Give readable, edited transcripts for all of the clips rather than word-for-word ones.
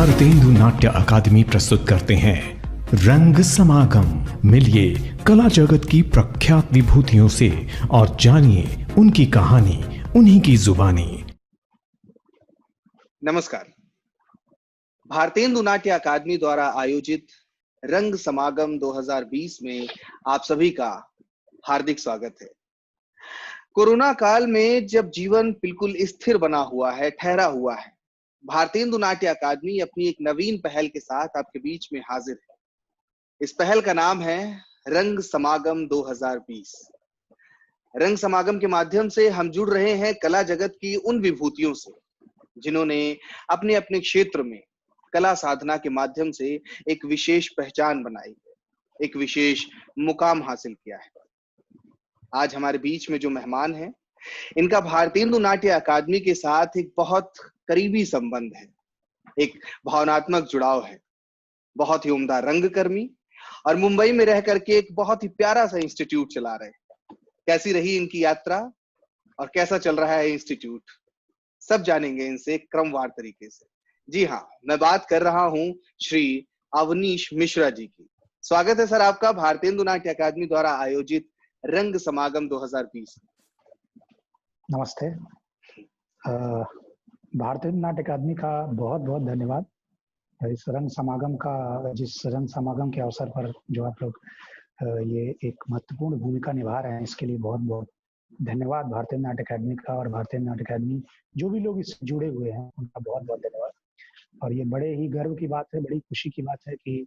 भारतेंदु नाट्य अकादमी प्रस्तुत करते हैं रंग समागम। मिलिए कला जगत की प्रख्यात विभूतियों से और जानिए उनकी कहानी, उन्हीं की जुबानी। नमस्कार। भारतेंदु नाट्य अकादमी द्वारा आयोजित रंग समागम 2020 में आप सभी का हार्दिक स्वागत है। कोरोना काल में जब जीवन बिल्कुल स्थिर बना हुआ है, ठहरा हुआ है, भारतेंदु नाट्य अकादमी अपनी एक नवीन पहल के साथ आपके बीच में हाजिर है। इस पहल का नाम है रंग समागम 2020। रंग समागम के माध्यम से हम जुड़ रहे हैं कला जगत की उन विभूतियों से जिन्होंने अपने अपने क्षेत्र में कला साधना के माध्यम से एक विशेष पहचान बनाई है, एक विशेष मुकाम हासिल किया है। आज हमारे बीच में जो मेहमान हैं, इनका भारतेंदु नाट्य अकादमी के साथ एक बहुत करीबी संबंध है, एक भावनात्मक जुड़ाव है। बहुत ही उम्दा रंगकर्मी और मुंबई में रह करके एक बहुत ही प्यारा सा इंस्टीट्यूट चला रहे हैं। कैसी रही इनकी यात्रा और कैसा चल रहा है इंस्टीट्यूट, सब जानेंगे इनसे क्रमवार तरीके से। जी हाँ, मैं बात कर रहा हूं श्री अवनीश मिश्रा जी की। स्वागत है सर आपका भारतेंदु नाट्य अकादमी द्वारा आयोजित रंग समागम 2020। नमस्ते। भारतेंदु नाट्य अकादमी का बहुत बहुत धन्यवाद। इस रंग समागम के अवसर पर जो आप लोग ये एक महत्वपूर्ण भूमिका निभा रहे हैं, इसके लिए बहुत बहुत धन्यवाद भारतेंदु नाट्य अकादमी का। और भारतेंदु नाट्य अकादमी जो भी लोग इससे जुड़े हुए हैं उनका बहुत बहुत धन्यवाद। और ये बड़े ही गर्व की बात है, बड़ी खुशी की बात है कि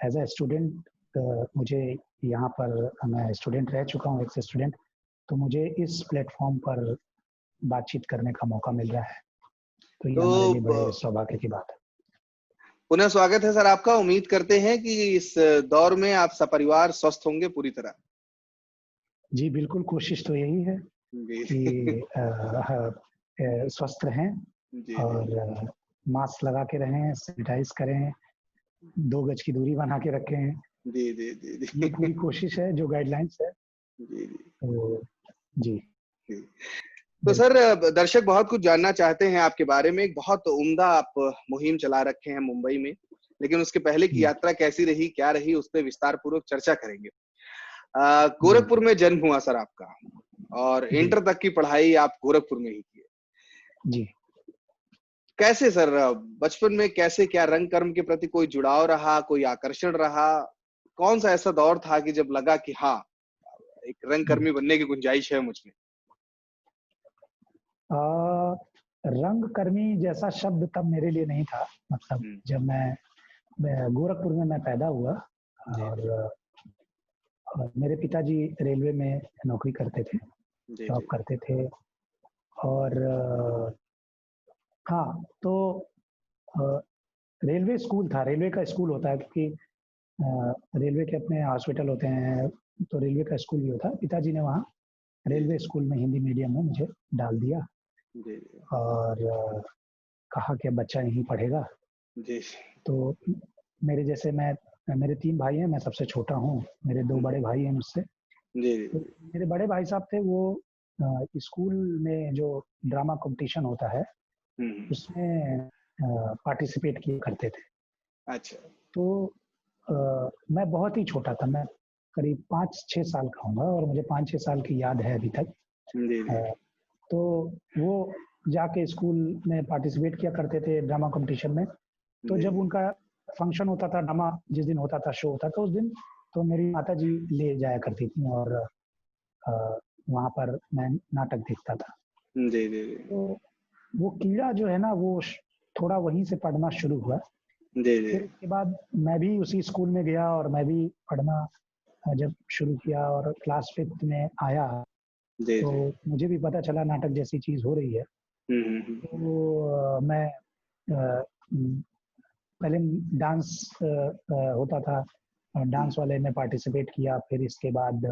एज ए स्टूडेंट मुझे यहाँ पर, मैं स्टूडेंट रह चुका हूँ, एक्स स्टूडेंट, तो मुझे इस प्लेटफॉर्म पर बातचीत करने का मौका मिल रहा है, तो ये हमारे लिए बड़े सौभाग्य की बात है। पुनः स्वागत है सर आपका। उम्मीद करते हैं कि इस दौर में आप सपरिवार स्वस्थ होंगे पूरी तरह। जी बिल्कुल, कोशिश तो यही है कि स्वस्थ रहें और मास्क लगा के रहें, सैनिटाइज करें, 2 गज की दूरी बना के रखें। जी जी जी जी, ये पूरी कोशिश है, जो गाइडलाइंस है। जी जी तो जी। तो सर, दर्शक बहुत कुछ जानना चाहते हैं आपके बारे में। एक बहुत उम्दा आप मुहिम चला रखे हैं मुंबई में, लेकिन उसके पहले की यात्रा कैसी रही, क्या रही, उस पर विस्तार पूर्वक चर्चा करेंगे। गोरखपुर में जन्म हुआ सर आपका और इंटर तक की पढ़ाई आप गोरखपुर में ही की। जी। कैसे सर, बचपन में कैसे, क्या रंग कर्म के प्रति कोई जुड़ाव रहा, कोई आकर्षण रहा? कौन सा ऐसा दौर था कि जब लगा कि हाँ, एक रंगकर्मी बनने की गुंजाइश है मुझमें? रंगकर्मी जैसा शब्द तब मेरे लिए नहीं था। मतलब जब मैं गोरखपुर में मैं पैदा हुआ और मेरे पिताजी रेलवे में नौकरी करते थे, जॉब करते थे। और हाँ, तो रेलवे स्कूल था, रेलवे का स्कूल होता है, क्योंकि रेलवे के अपने हॉस्पिटल होते हैं, तो रेलवे का स्कूल भी होता है। पिताजी ने वहाँ रेलवे स्कूल में हिंदी मीडियम में मुझे डाल दिया और कहा कि अब बच्चा यहीं पढ़ेगा। तो मेरे 3 भाई हैं, मैं सबसे छोटा हूँ। मेरे 2 बड़े भाई हैं मुझसे। तो मेरे बड़े भाई साहब थे, वो स्कूल में जो ड्रामा कंपटीशन होता है उसमें पार्टिसिपेट किए करते थे। अच्छा। तो मैं बहुत ही छोटा था, मैं करीब 5-6 साल का होऊंगा और मुझे 5-6 साल की याद है अभी तक। तो वो जाके स्कूल में पार्टिसिपेट किया करते थे ड्रामा कंपटीशन में। तो जब उनका फंक्शन होता था, ड्रामा जिस दिन होता था, शो होता था, उस दिन तो मेरी माता जी ले जाया करती थी और वहाँ पर मैं नाटक देखता था। तो वो कीड़ा जो है ना, वो थोड़ा वहीं से पढ़ना शुरू हुआ। फिर उसके बाद मैं भी उसी स्कूल में गया और मैं भी पढ़ना जब शुरू किया और क्लास 5th में आया तो मुझे भी पता चला नाटक जैसी चीज हो रही है। तो मैं पहले डांस होता था, डांस वाले में पार्टिसिपेट किया। फिर इसके बाद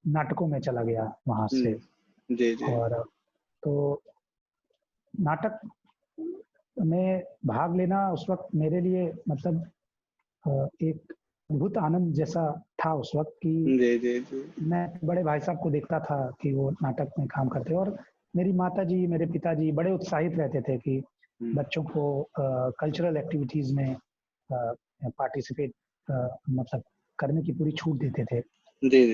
नाटकों में चला गया वहां से। और तो नाटक में भाग लेना उस वक्त मेरे लिए मतलब एक अद्भुत आनंद जैसा था उस वक्त कि मैं बड़े भाई साहब को देखता था कि वो नाटक में काम करते और मेरी माता जी, मेरे पिताजी बड़े उत्साहित रहते थे कि बच्चों को कल्चरल एक्टिविटीज में पार्टिसिपेट मतलब करने की पूरी छूट देते थे।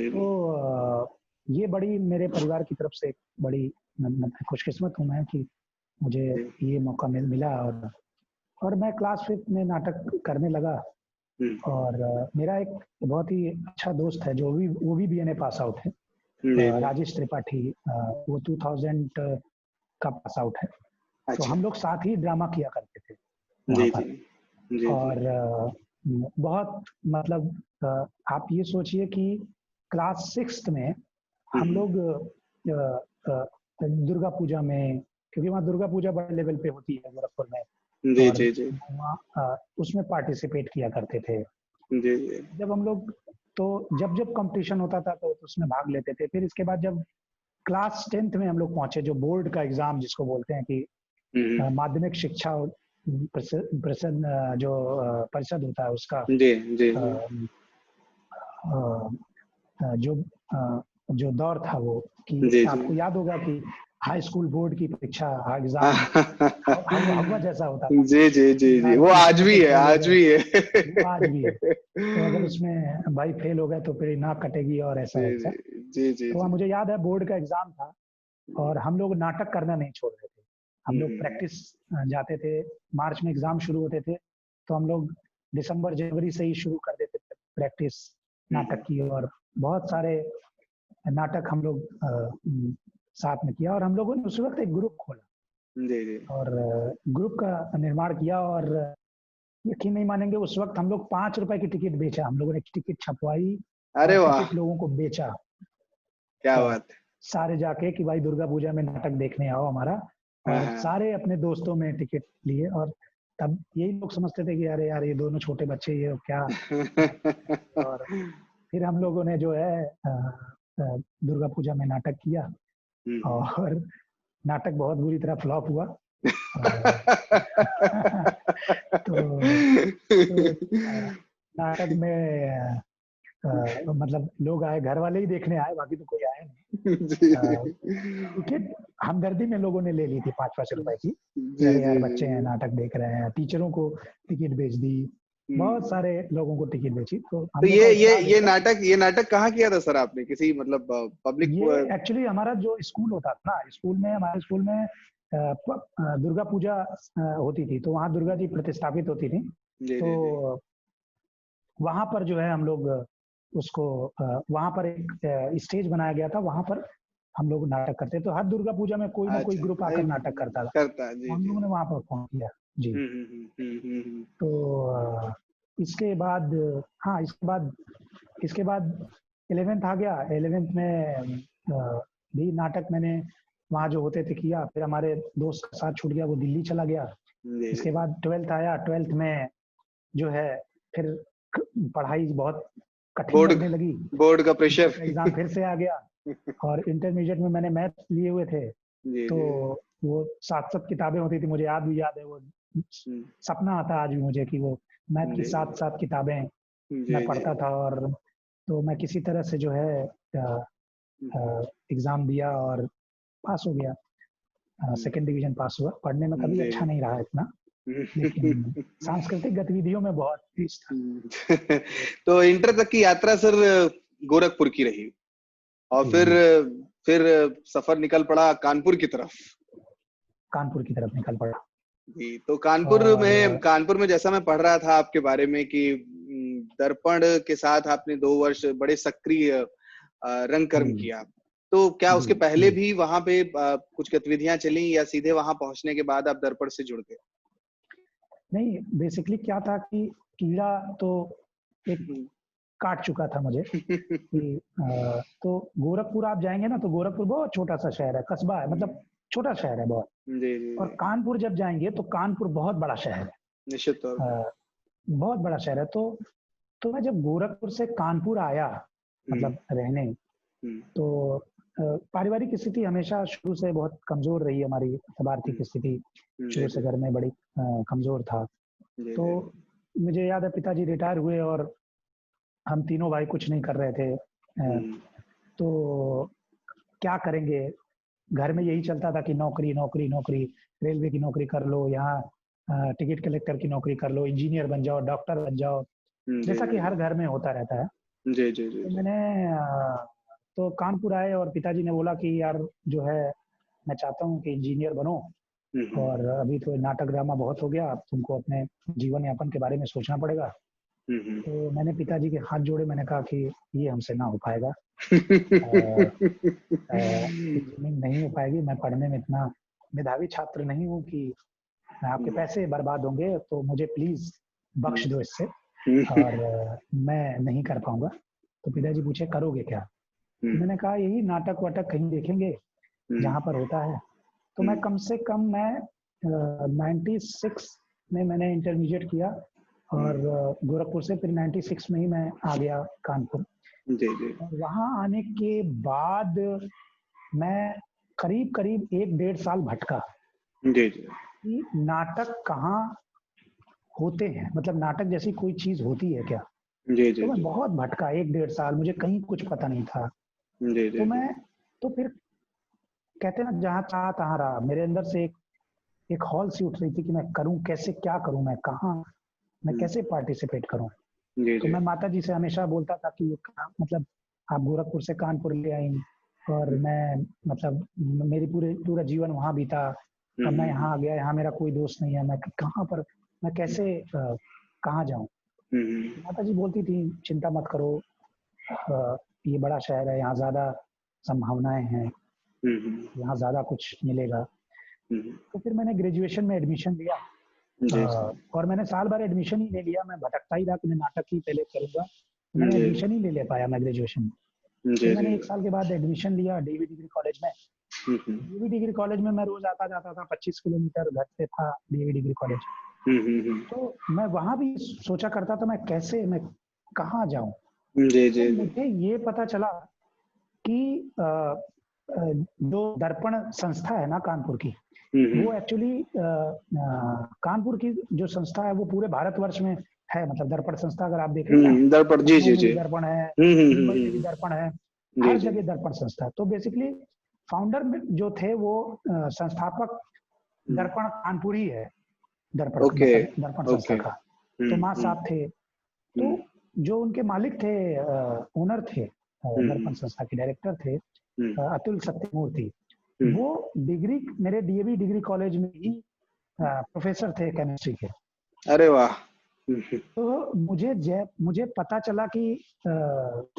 तो ये बड़ी मेरे परिवार की तरफ से बड़ी खुशकिस्मत हूँ मैं कि मुझे ये मौका मिला। और मैं क्लास 5 में नाटक करने लगा। और मेरा एक बहुत ही अच्छा दोस्त है जो वो भी बीएनए पास आउट है, राजेश त्रिपाठी। वो 2000 का पास आउट है। तो हम लोग साथ ही ड्रामा किया करते थे वहाँ पर। और बहुत मतलब आप ये सोचिए कि क्लास 6 में हम लोग दुर्गा पूजा में, क्योंकि वहाँ दुर्गा पूजा बड़े लेवल पे होती है गोरखपुर में, और वहाँ उसमें पार्टिसिपेट किया करते थे। जब हम लोग जब कंपटीशन होता था तो उसमें भाग लेते थे। फिर इसके बाद जब क्लास 10th में हम लोग पहुंचे, जो बोर्ड का एग्जाम जिसको बोलते हैं कि माध्यमिक शिक्षा जो परिषद होता है उसका जो दौर था वो, कि आपको याद होगा कि हाई स्कूल बोर्ड की परीक्षा एग्जाम हवा जैसा होता था। जी वो आज भी है, आज भी है, वो आज भी है। तो अगर उसमें भाई फेल हो गए तो फिर नाक कटेगी और ऐसा वैसा। तो मुझे याद है बोर्ड का एग्जाम था और हम लोग नाटक करना नहीं छोड़ रहे थे। हम लोग प्रैक्टिस जाते थे। मार्च में एग्जाम शुरू होते थे तो हम लोग दिसंबर जनवरी से ही शुरू कर देते थे प्रैक्टिस नाटक की। और बहुत सारे नाटक हम लोग साथ में किया। और हम लोगों ने उस वक्त एक ग्रुप खोला और ग्रुप का निर्माण किया। और यकीन नहीं मानेंगे, उस वक्त हम लोग 5 रुपए की टिकट बेचा। हम लोगों ने टिकट छपवाई, अरे वाह, टिकट लोगों को बेचा। क्या बात है। सारे जाके कि भाई दुर्गा पूजा में नाटक देखने आओ हमारा। और सारे अपने दोस्तों में टिकट लिए। और तब यही लोग समझते थे कि अरे यार ये दोनों छोटे बच्चे ये क्या। और फिर हम लोगों ने जो है दुर्गा पूजा में नाटक किया और नाटक बहुत बुरी तरह फ्लॉप हुआ। तो नाटक में मतलब लोग आए, घर वाले ही देखने आए, बाकी तो कोई आया नहीं। टिकट हमदर्दी में लोगों ने ले ली थी 5-5 रुपए की। अरे यार बच्चे हैं नाटक देख रहे हैं, टीचरों को टिकट बेच दी, बहुत सारे लोगों को टिकट बेची। तो ये नाटक कहाँ किया था सर आपने? किसी मतलब पब्लिक? ये एक्चुअली हमारा जो स्कूल होता था ना, हमारे स्कूल में दुर्गा पूजा होती थी, तो वहाँ दुर्गा जी प्रतिष्ठापित होती थी। तो वहां पर जो है हम लोग उसको वहां पर एक स्टेज बनाया गया था, वहां पर हम लोग नाटक करते। तो हर दुर्गा पूजा में कोई ना कोई ग्रुप आकर नाटक करता था। हम लोगों ने वहां पर परफॉर्म किया जी। तो इसके बाद इसके बाद 11th आ गया। 11th में भी नाटक मैंने वहाँ जो होते थे किया। फिर हमारे दोस्त का साथ छूट गया, वो दिल्ली चला गया। इसके बाद 12th आया। 12th में जो है फिर पढ़ाई बहुत कठिन लगने लगी, बोर्ड का प्रेशर, एग्जाम फिर से आ गया। और इंटरमीडिएट में मैंने मैथ लिए हुए थे, तो वो 7 किताबें होती थी। मुझे याद है, वो सपना आता आज भी मुझे कि वो मैथ की 7 किताबें मैं पढ़ता था। और तो मैं किसी तरह से जो है एग्जाम दिया और पास हो गया। 2nd डिवीजन पास हुआ। पढ़ने में कभी अच्छा नहीं रहा इतना, लेकिन सांस्कृतिक गतिविधियों में बहुत तेज था। तो इंटर तक की यात्रा सर गोरखपुर की रही और फिर सफर निकल पड़ा कानपुर की तरफ निकल पड़ा जी। तो कानपुर में जैसा मैं पढ़ रहा था आपके बारे में कि दर्पण के साथ आपने 2 वर्ष बड़े सक्रिय रंगकर्म किया। तो क्या उसके पहले भी वहां पे कुछ गतिविधियां चली या सीधे वहां पहुंचने के बाद आप दर्पण से जुड़ गए? नहीं, बेसिकली क्या था कि कीड़ा तो एक काट चुका था मुझे कि तो गोरखपुर आप जाएंगे ना, तो गोरखपुर बहुत छोटा सा शहर है, कस्बा है, मतलब छोटा शहर है बहुत। और कानपुर जब जाएंगे तो कानपुर बहुत बड़ा शहर है, निश्चित तौर पर बहुत बड़ा शहर है। तो मैं जब गोरखपुर से कानपुर आया मतलब रहने, तो पारिवारिक स्थिति हमेशा शुरू से बहुत कमजोर रही। हमारी आर्थिक स्थिति शुरू से घर में बड़ी कमजोर था। तो मुझे याद है पिताजी रिटायर हुए और हम तीनों भाई कुछ नहीं कर रहे थे। तो क्या करेंगे, घर में यही चलता था कि नौकरी नौकरी नौकरी, रेलवे की नौकरी कर लो, यहाँ टिकट कलेक्टर की नौकरी कर लो, इंजीनियर बन जाओ, डॉक्टर बन जाओ, जैसा कि हर घर में होता रहता है। जी जी जी। तो मैंने तो कानपुर आए और पिताजी ने बोला कि यार जो है मैं चाहता हूँ कि इंजीनियर बनो, और अभी तो नाटक ड्रामा बहुत हो गया, अब तुमको अपने जीवन यापन के बारे में सोचना पड़ेगा। तो मैंने पिताजी के हाथ जोड़े, मैंने कहा कि ये हमसे ना हो पाएगा, इंजीनियरिंग नहीं हो पाएगी, मैं पढ़ने में इतना मेधावी छात्र नहीं हूँ कि आपके पैसे बर्बाद होंगे, तो मुझे प्लीज बख्श दो इससे, और मैं नहीं कर पाऊंगा। तो पिताजी पूछे करोगे क्या? तो मैंने कहा यही नाटक वाटक कहीं देखेंगे जहाँ पर होता है। तो मैं कम से कम मैं 96 में मैंने इंटरमीडिएट किया, और गोरखपुर से फिर 96 में ही मैं आ गया कानपुर। और वहाँ आने के बाद मैं करीब करीब 1-1.5 साल भटका कि नाटक कहाँ होते हैं, मतलब नाटक जैसी कोई चीज होती है क्या। तो मैं बहुत भटका 1-1.5 साल, मुझे कहीं कुछ पता नहीं था। तो मैं तो फिर कहते ना जहाँ चाह तहाँ रहा, मेरे अंदर से एक हॉल सी उठ रही थी कि मैं करूं कैसे, क्या करूं, मैं कहाँ, मैं कैसे पार्टिसिपेट करूं। तो मैं माता जी से हमेशा बोलता था कि मतलब आप गोरखपुर से कानपुर ले आई, और मैं मतलब मेरी पूरा जीवन वहां बीता, अब मैं यहाँ आ गया, यहाँ मेरा कोई दोस्त नहीं है, मैं कहाँ पर, मैं कैसे कहाँ जाऊं। माता जी बोलती थी चिंता मत करो, ये बड़ा शहर है, यहाँ ज्यादा संभावनाएं हैं, यहाँ ज्यादा कुछ मिलेगा। तो फिर मैंने ग्रेजुएशन में एडमिशन लिया, और मैंने साल भर एडमिशन ही ले लिया, मैं भटकता ही रहा कि मैं नाटक ही पहले करूंगा। मैंने एडमिशन ही ले पाया मैं ग्रेजुएशन में। फिर मैंने 1 साल के बाद एडमिशन लिया डीवी डिग्री कॉलेज में। डीवी डिग्री कॉलेज में मैं रोज आता जाता था, 25 किलोमीटर घर से था डीवी डिग्री कॉलेज। तो मैं वहां भी सोचा करता था मैं कैसे, मैं कहाँ जाऊं। तो मुझे ये पता चला कि जो दर्पण संस्था है ना कानपुर की, वो एक्चुअली कानपुर की जो संस्था है वो पूरे भारतवर्ष में है, मतलब दर्पण संस्था अगर आप देखें ना, दर्पण जी जी जी, दर्पण है, मुंबई में भी दर्पण है, हर जगह दर्पण संस्था। तो बेसिकली फाउंडर जो थे वो संस्थापक दर्पण कानपुर ही है, दर्पण दर्पण संस्था का। तो माँ साहब थे, तो जो उनके मालिक थे, ओनर थे, दर्पण संस्था के डायरेक्टर थे अतुल सत्यमूर्ति, वो डिग्री मेरे डीएवी डिग्री कॉलेज में ही प्रोफेसर थे केमिस्ट्री के। अरे वाह। तो मुझे पता चला कि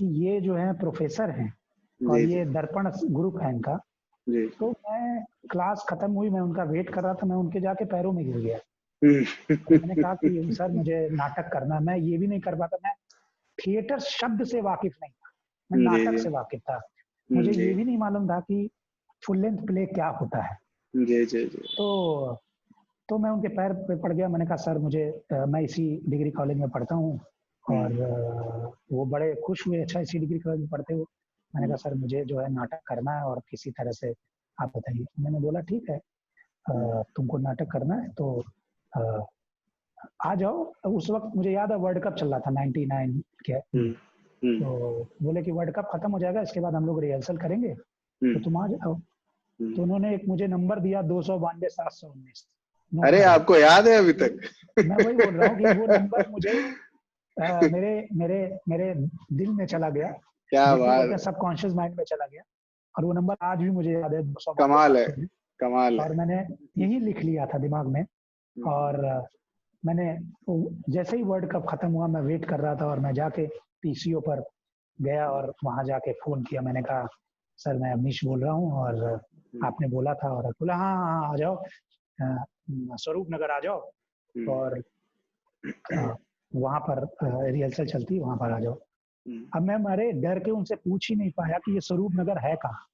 ये जो है प्रोफेसर हैं, और ये दर्पण ग्रुप है इनका। तो मैं क्लास खत्म हुई, मैं उनका वेट कर रहा था, मैं उनके जाके पैरों में गिर गया। मैंने कहा कि सर मुझे नाटक करना, मैं ये भी नहीं कर पाता, मैं थिएटर शब्द से वाकिफ नहीं था, मैं नाटक से वाकिफ था, मुझे ये भी नहीं मालूम था कि फुल लेंथ प्ले क्या होता है। तो मैं उनके पैर पे पड़ गया, मैंने कहा सर मुझे मैं इसी डिग्री कॉलेज में पढ़ता हूँ, और वो बड़े खुश हुए, अच्छा इसी डिग्री कॉलेज में पढ़ते हो। मैंने कहा सर मुझे जो है नाटक करना है, और किसी तरह से आप बताइए। मैंने बोला ठीक है, तुमको नाटक करना है तो आ जाओ। उस वक्त मुझे याद है वर्ल्ड कप चल रहा था 99 के। तो बोले कि वर्ल्ड कप खत्म हो जाएगा, इसके बाद हम लोग रिहर्सल करेंगे, तो तुम आ जाओ। तो उन्होंने एक मुझे नंबर दिया 292-719। अरे आपको याद है अभी तक? मैं वही बोल रहा हूँ कि वो नंबर मुझे मेरे मेरे मेरे दिल में चला गया, क्या बात, सबकॉन्शियस माइंड में चला गया, और वो नंबर आज भी मुझे याद है। कमाल है, कमाल है। और मैंने यही लिख लिया था दिमाग में, और मैंने जैसे ही वर्ल्ड कप खत्म हुआ मैं वेट कर रहा था, और मैं जाके पीसीओ पर गया और वहां जाके फोन किया। मैंने कहा सर मैं अवनीश बोल रहा हूँ, और आपने बोला था, और बोला हाँ हाँ आ जाओ, स्वरूप नगर आ जाओ, और वहां पर रिहर्सल चलती है, वहां पर आ जाओ। अब मैं मारे डर के उनसे पूछ ही नहीं पाया कि ये स्वरूप नगर है कहाँ।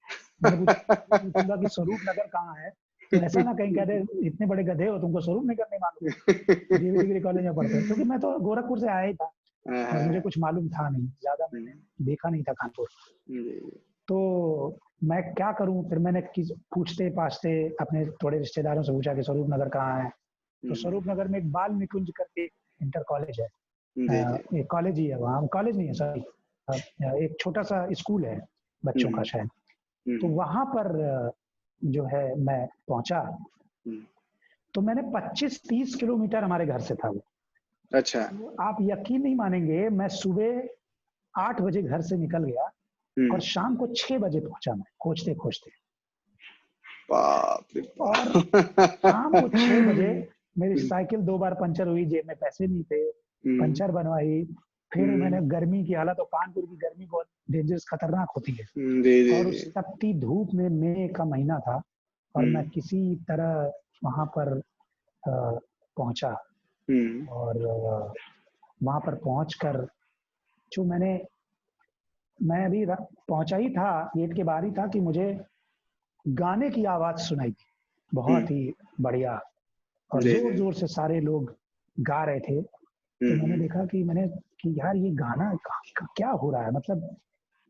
मैंने पूछूंगा कि स्वरूप नगर कहाँ है, तो ऐसा ना कहीं कह दे इतने बड़े गधे हो, तुमको स्वरूप नगर नहीं मालूम, डीवी डिग्री कॉलेज में पढ़ते हैं। क्योंकि मैं तो गोरखपुर से आया ही था, और मुझे कुछ मालूम था नहीं, ज्यादा मैंने देखा नहीं था कानपुर। तो मैं क्या करूं, फिर मैंने पूछते पाछते अपने थोड़े रिश्तेदारों से पूछा कि स्वरूप नगर कहाँ है। तो स्वरूप नगर में एक बाल निकुंज करके इंटर कॉलेज है, एक कॉलेज ही है वहाँ, कॉलेज नहीं है सॉरी, एक छोटा सा स्कूल है बच्चों का शायद। तो वहां पर जो है मैं पहुंचा, तो मैंने 25-30 किलोमीटर हमारे घर से था वो। अच्छा। तो आप यकीन नहीं मानेंगे, मैं सुबह 8 बजे घर से निकल गया और शाम को 6 बजे पहुंचा मैं, खोजते खोजते। बाप रे और बाप। शाम को 6 बजे मेरी साइकिल 2 बार पंचर हुई, जेब में पैसे नहीं थे, पंचर बनवाई। फिर मैंने गर्मी की हालत, और कानपुर की गर्मी बहुत डेंजरस, खतरनाक होती है, और उस तपती धूप में, मई का महीना था, और मैं किसी तरह वहां पर पहुंचा। और वहां पर पहुंचकर जो मैं अभी पहुंचा ही था, गेट के बाहर ही था, कि मुझे गाने की आवाज सुनाई दी, बहुत ही बढ़िया, और जोर जोर से सारे लोग गा रहे थे। तो मैंने देखा कि यार ये गाना क्या हो रहा है, मतलब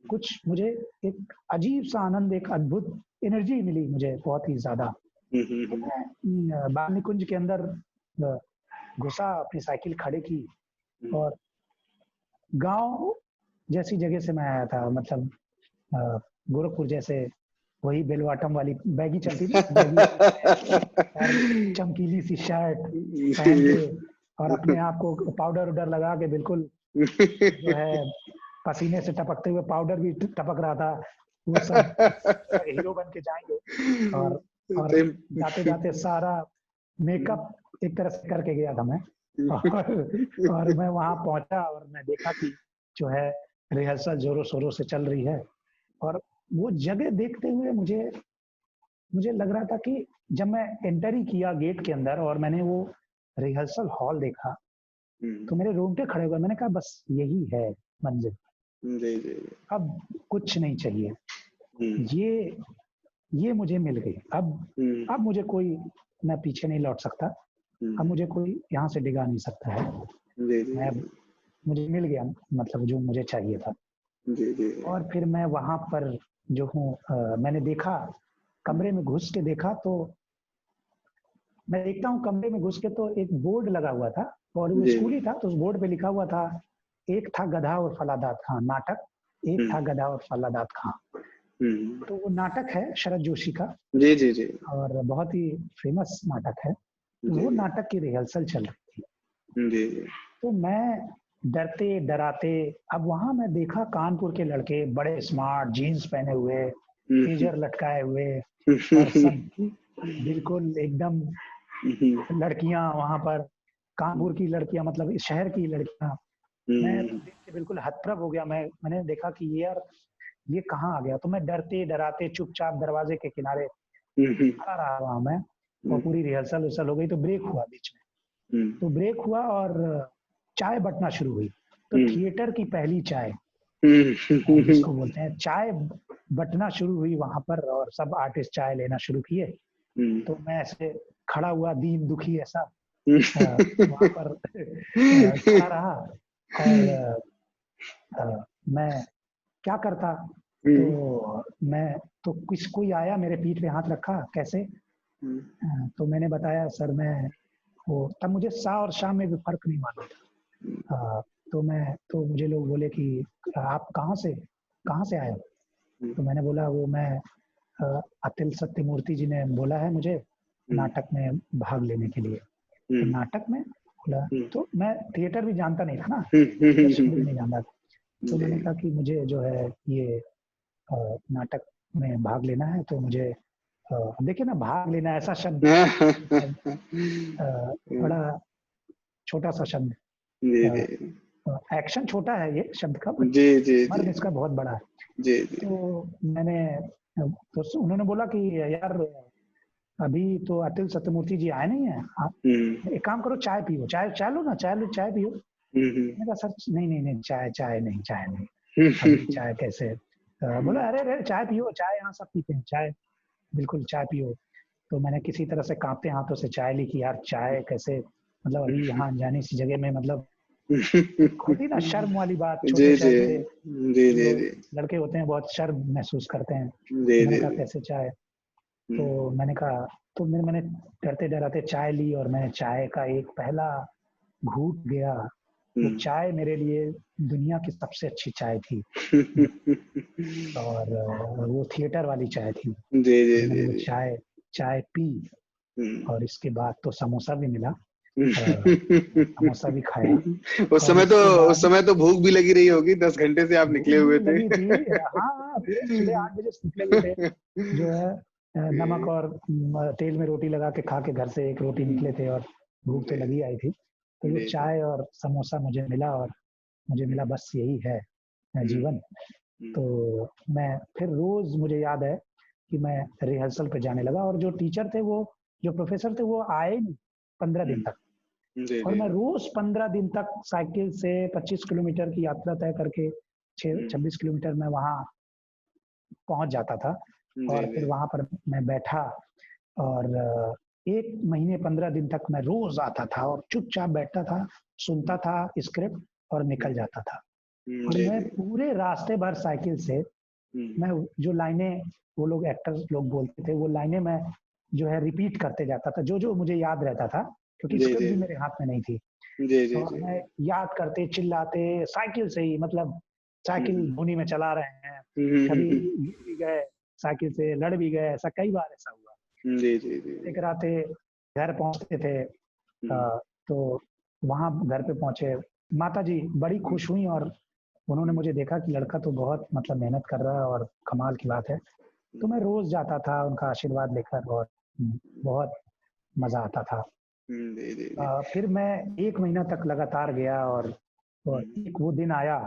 कुछ मुझे एक अजीब सा आनंद, एक अद्भुत एनर्जी मिली मुझे, बहुत ही ज्यादा। तो मैं बाल निकुंज के अंदर घुसा, अपनी साइकिल खड़े की, और गांव जैसी जगह से मैं आया था, मतलब गोरखपुर जैसे, वही बेलवाटम वाली बैगी चलती ना, बैगी और चमकीली सी शर्ट पहन के, और अपने आप को पाउडर उडर लगा के, बिल्कुल जो है पसीने से टपकते हुए, पाउडर भी टपक रहा था, वो सब हीरो बन के जाएंगे। और जाते जाते सारा मेकअप एक तरह से करके गया था मैं। और मैं वहां पहुंचा, और मैं देखा कि जो है रिहर्सल जोरों शोरों से चल रही है। और वो जगह देखते हुए मुझे लग रहा था कि जब मैं एंटर ही किया गेट के अंदर, और मैंने वो रिहर्सल हॉल देखा, तो मेरे रोंगटे खड़े हुए। मैंने कहा बस यही है मंजिल, अब कुछ नहीं चाहिए, ये मुझे मिल गई। अब मुझे कोई, मैं पीछे नहीं लौट सकता, अब मुझे कोई यहाँ से डिगा नहीं सकता है। मुझे मिल गया, मतलब जो मुझे चाहिए था। और फिर मैं वहां पर जो हूँ, मैंने देखा, कमरे में घुस के देखा, तो मैं देखता हूँ कमरे में घुस के, तो एक बोर्ड लगा हुआ था, और वो स्कूल ही था, तो उस बोर्ड पे लिखा हुआ था, एक था गधा और फलादात खां नाटक, एक था गधा और फलादात खां। तो वो नाटक है शरद जोशी का, जी, और बहुत ही फेमस नाटक है। तो वो नाटक की रिहर्सल चल रही थी। तो मैं डरते डराते, अब वहां मैं देखा कानपुर के लड़के बड़े स्मार्ट, जीन्स पहने हुए, पेजर लटकाए हुए, और सब बिल्कुल एकदम, लड़कियां वहां पर, कानपुर की लड़कियां, मतलब इस शहर की लड़कियां। मैं देख के बिल्कुल हतप्रभ हो गया। मैंने देखा कि यार ये कहाँ आ गया। तो मैं डरते डराते चुपचाप दरवाजे के किनारे खड़ा रहा वहां मैं, और पूरी रिहर्सल हो गई। तो ब्रेक हुआ बीच में, तो ब्रेक हुआ और चाय बंटना शुरू हुई। तो थिएटर की पहली चाय जिसको बोलते हैं, चाय बंटना शुरू हुई वहां पर, और सब आर्टिस्ट चाय लेना शुरू किए। तो मैं ऐसे खड़ा हुआ, दीन दुखी ऐसा वहां पर खड़ा रहा, और मैं क्या करता। तो कोई आया, मेरे पीठ पे हाथ रखा, कैसे? तो मैंने बताया, सर मैं वो, तब मुझे सा और शाम में भी फर्क नहीं मालूम था। तो मुझे लोग बोले कि आप कहाँ से आए हो? तो मैंने बोला, वो मैं अतिल सत्यमूर्ति जी ने बोला है मुझे नाटक में भाग लेने के लिए। तो नाटक में बोला, तो मैं थिएटर भी जानता नहीं था ना, शब्द भी नहीं जानता। तो मैंने कहा कि मुझे जो है ये नाटक में भाग लेना है। तो मुझे देखिए ना, भाग लेना ऐसा शब्द बड़ा छोटा सा शब्द, एक्शन छोटा है ये शब्द का, मर्म इसका बहुत बड़ा है। तो उन्होंने बोला कि यार अभी तो अतिल सत्यमूर्ति जी आए नहीं है, आप एक काम करो, चाय पियो, चाय लो ना, चाय पियो। मैंने कहा सर नहीं, चाय नहीं, अभी चाय कैसे? बोला अरे चाय पियो, चाय यहाँ सब पीते हैं, चाय बिल्कुल चाय पियो। तो मैंने किसी तरह से कांपते हाथों से चाय ली कि यार चाय कैसे, मतलब अभी यहाँ अनजानी सी जगह में, मतलब होती ना शर्म वाली बात, छोटे शहर के जो लड़के होते हैं बहुत शर्म महसूस करते हैं। मैंने कहा कैसे चाय? तो मैंने कहा, तो मैंने डरते डराते चाय ली, और मैंने चाय का एक पहला घूंट गया, वो चाय मेरे लिए दुनिया की सबसे अच्छी चाय थी। और वो थिएटर वाली चाय थी। मैंने वो चाय पी और इसके बाद तो समोसा भी मिला, समोसा भी खाया। उस समय तो भूख भी लगी रही होगी, 10 घंटे से आप निकले हुए थे। लगी थी, हाँ, सुबह 8 बजे से निकले हुए थे, जो है नमक और तेल में रोटी लगा के खा के घर से एक रोटी निकले थे और भूख तो लगी आई थी। तो वो चाय और समोसा मुझे मिला और मुझे मिला बस यही है जीवन। तो मैं फिर रोज, मुझे याद है कि मैं रिहर्सल पे जाने लगा और जो टीचर थे, वो जो प्रोफेसर थे, वो आए नहीं 15 दिन तक। और मैं रोज 15 दिन तक साइकिल से 25 किलोमीटर की यात्रा तय करके 26 किलोमीटर में वहां पहुंच जाता था। और फिर वहां पर मैं बैठा और 1 महीने 15 दिन तक मैं रोज आता था और चुपचाप बैठता था, सुनता था स्क्रिप्ट और निकल जाता था। और मैं पूरे रास्ते भर साइकिल से मैं जो लाइनें वो लोग एक्टर्स लोग बोलते थे, वो लाइनें मैं जो है रिपीट करते जाता था, जो मुझे याद रहता था, क्योंकि स्क्रिप्ट भी मेरे हाथ में नहीं थी। और मैं याद करते चिल्लाते साइकिल से ही, मतलब साइकिल धुनी में चला रहे हैं, कभी गिर भी गए साइकिल से, लड़ भी गए, ऐसा कई बार ऐसा हुआ। एक रात घर पहुंचते थे, तो वहां घर पे पहुंचे, माता जी बड़ी खुश हुई और उन्होंने मुझे देखा कि लड़का तो बहुत मतलब मेहनत कर रहा है और कमाल की बात है। तो मैं रोज जाता था उनका आशीर्वाद लेकर और बहुत मजा आता था। फिर मैं 1 महीना तक लगातार गया और एक वो दिन आया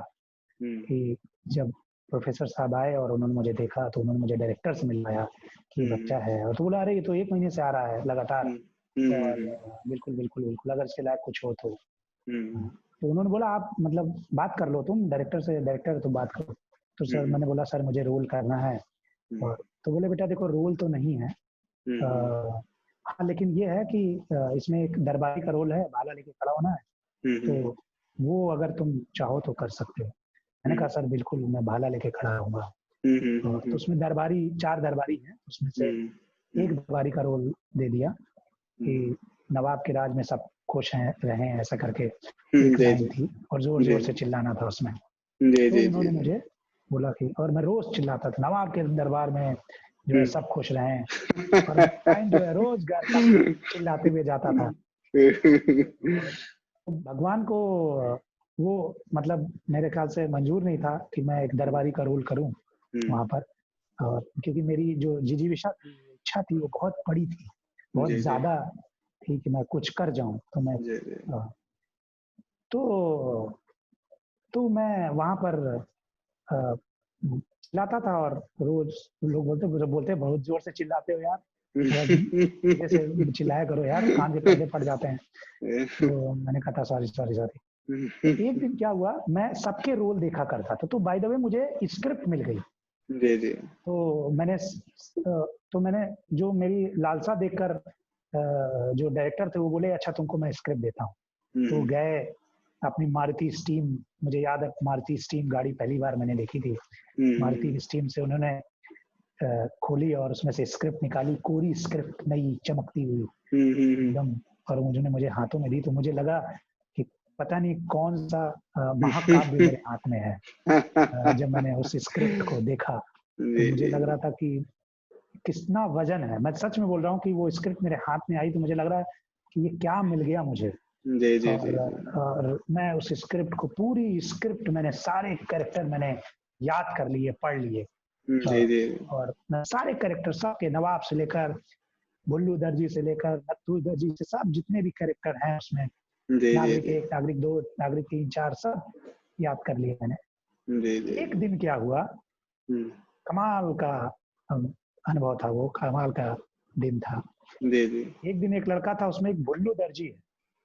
कि जब प्रोफेसर साहब आए और उन्होंने मुझे देखा, तो उन्होंने मुझे डायरेक्टर से मिलवाया कि बच्चा है, और तो बोला अरे ये तो 1 महीने से आ रहा है लगातार, और बिल्कुल बिल्कुल बिल्कुल अगर इसके लायक कुछ हो तो उन्होंने बोला आप मतलब बात कर लो, तुम डायरेक्टर से, डायरेक्टर तो बात करो। तो सर मैंने बोला सर मुझे रोल करना है, और तो बोले बेटा देखो रोल तो नहीं है, हाँ लेकिन ये है कि इसमें एक दरबारी का रोल है, भाला लेके खड़ा होना है, तो वो अगर तुम चाहो तो कर सकते हो। मैंने कहा सर बिल्कुल मैं भाला लेके खड़ा रहूंगा। तो उसमें दरबारी 4 दरबारी हैं, उसमें से एक दरबारी का रोल दे दिया कि नवाब के राज में सब खुश हैं रहे हैं, ऐसा करके एक लाइन थी और जोर जोर से चिल्लाना था उसमें। तो उन्होंने मुझे बोला कि, और मैं रोज चिल्लाता था नवाब के दरबार में जो है सब खुश रहे, और लाइन जो है रोज घर तक चिल्लाते हुए जाता था। भगवान को वो मतलब मेरे ख्याल से मंजूर नहीं था कि मैं एक दरबारी का रोल करूं वहां पर, और क्योंकि मेरी जो जिजीविषा थी, इच्छा थी, वो बहुत बड़ी थी, बहुत ज्यादा थी कि मैं कुछ कर जाऊं। तो मैं तो मैं वहां पर चिल्लाता था और रोज लोग बोलते बहुत जोर से चिल्लाते हो यार, जैसे चिल्लाया करो यार, कान के पर्दे फट जाते हैं। तो मैंने कहा था सॉरी सॉरी सॉरी। तो एक दिन क्या हुआ, मैं सबके रोल देखा करता था, तो बाय द वे मुझे स्क्रिप्ट मिल गई। तो मैंने जो मेरी लालसा देखकर जो डायरेक्टर थे वो बोले अच्छा तुमको मैं स्क्रिप्ट देता हूँ। तो गए अपनी मारुति स्टीम, मुझे याद है मारुति स्टीम गाड़ी पहली बार मैंने देखी थी, मारुति स्टीम से उन्होंने खोली और उसमें से स्क्रिप्ट निकाली, कोरी स्क्रिप्ट नई चमकती हुई एकदम, और उन्होंने मुझे हाथों में दी। तो मुझे लगा कि पता नहीं कौन सा महाकाव्य मेरे हाथ में है। जब मैंने उस स्क्रिप्ट को देखा तो मुझे लग रहा था कि कितना वजन है, मैं सच में बोल रहा हूँ कि वो स्क्रिप्ट मेरे हाथ में आई तो मुझे लग रहा है कि ये क्या मिल गया मुझे। और मैं उस स्क्रिप्ट को, पूरी स्क्रिप्ट मैंने सारे कैरेक्टर मैंने याद कर लिए, पढ़ लिए, और मैं सारे कैरेक्टर सबके, नवाब से लेकर भुल्लू दर्जी से लेकर नत्थू दर्जी से, सब जितने भी कैरेक्टर हैं उसमें, नागरिक 1, नागरिक 2, नागरिक 3, 4 सब याद कर लिए मैंने। एक दिन क्या हुआ, कमाल का अनुभव था वो, कमाल का दिन था। एक दिन एक लड़का था, उसमें एक भुल्लू दर्जी है,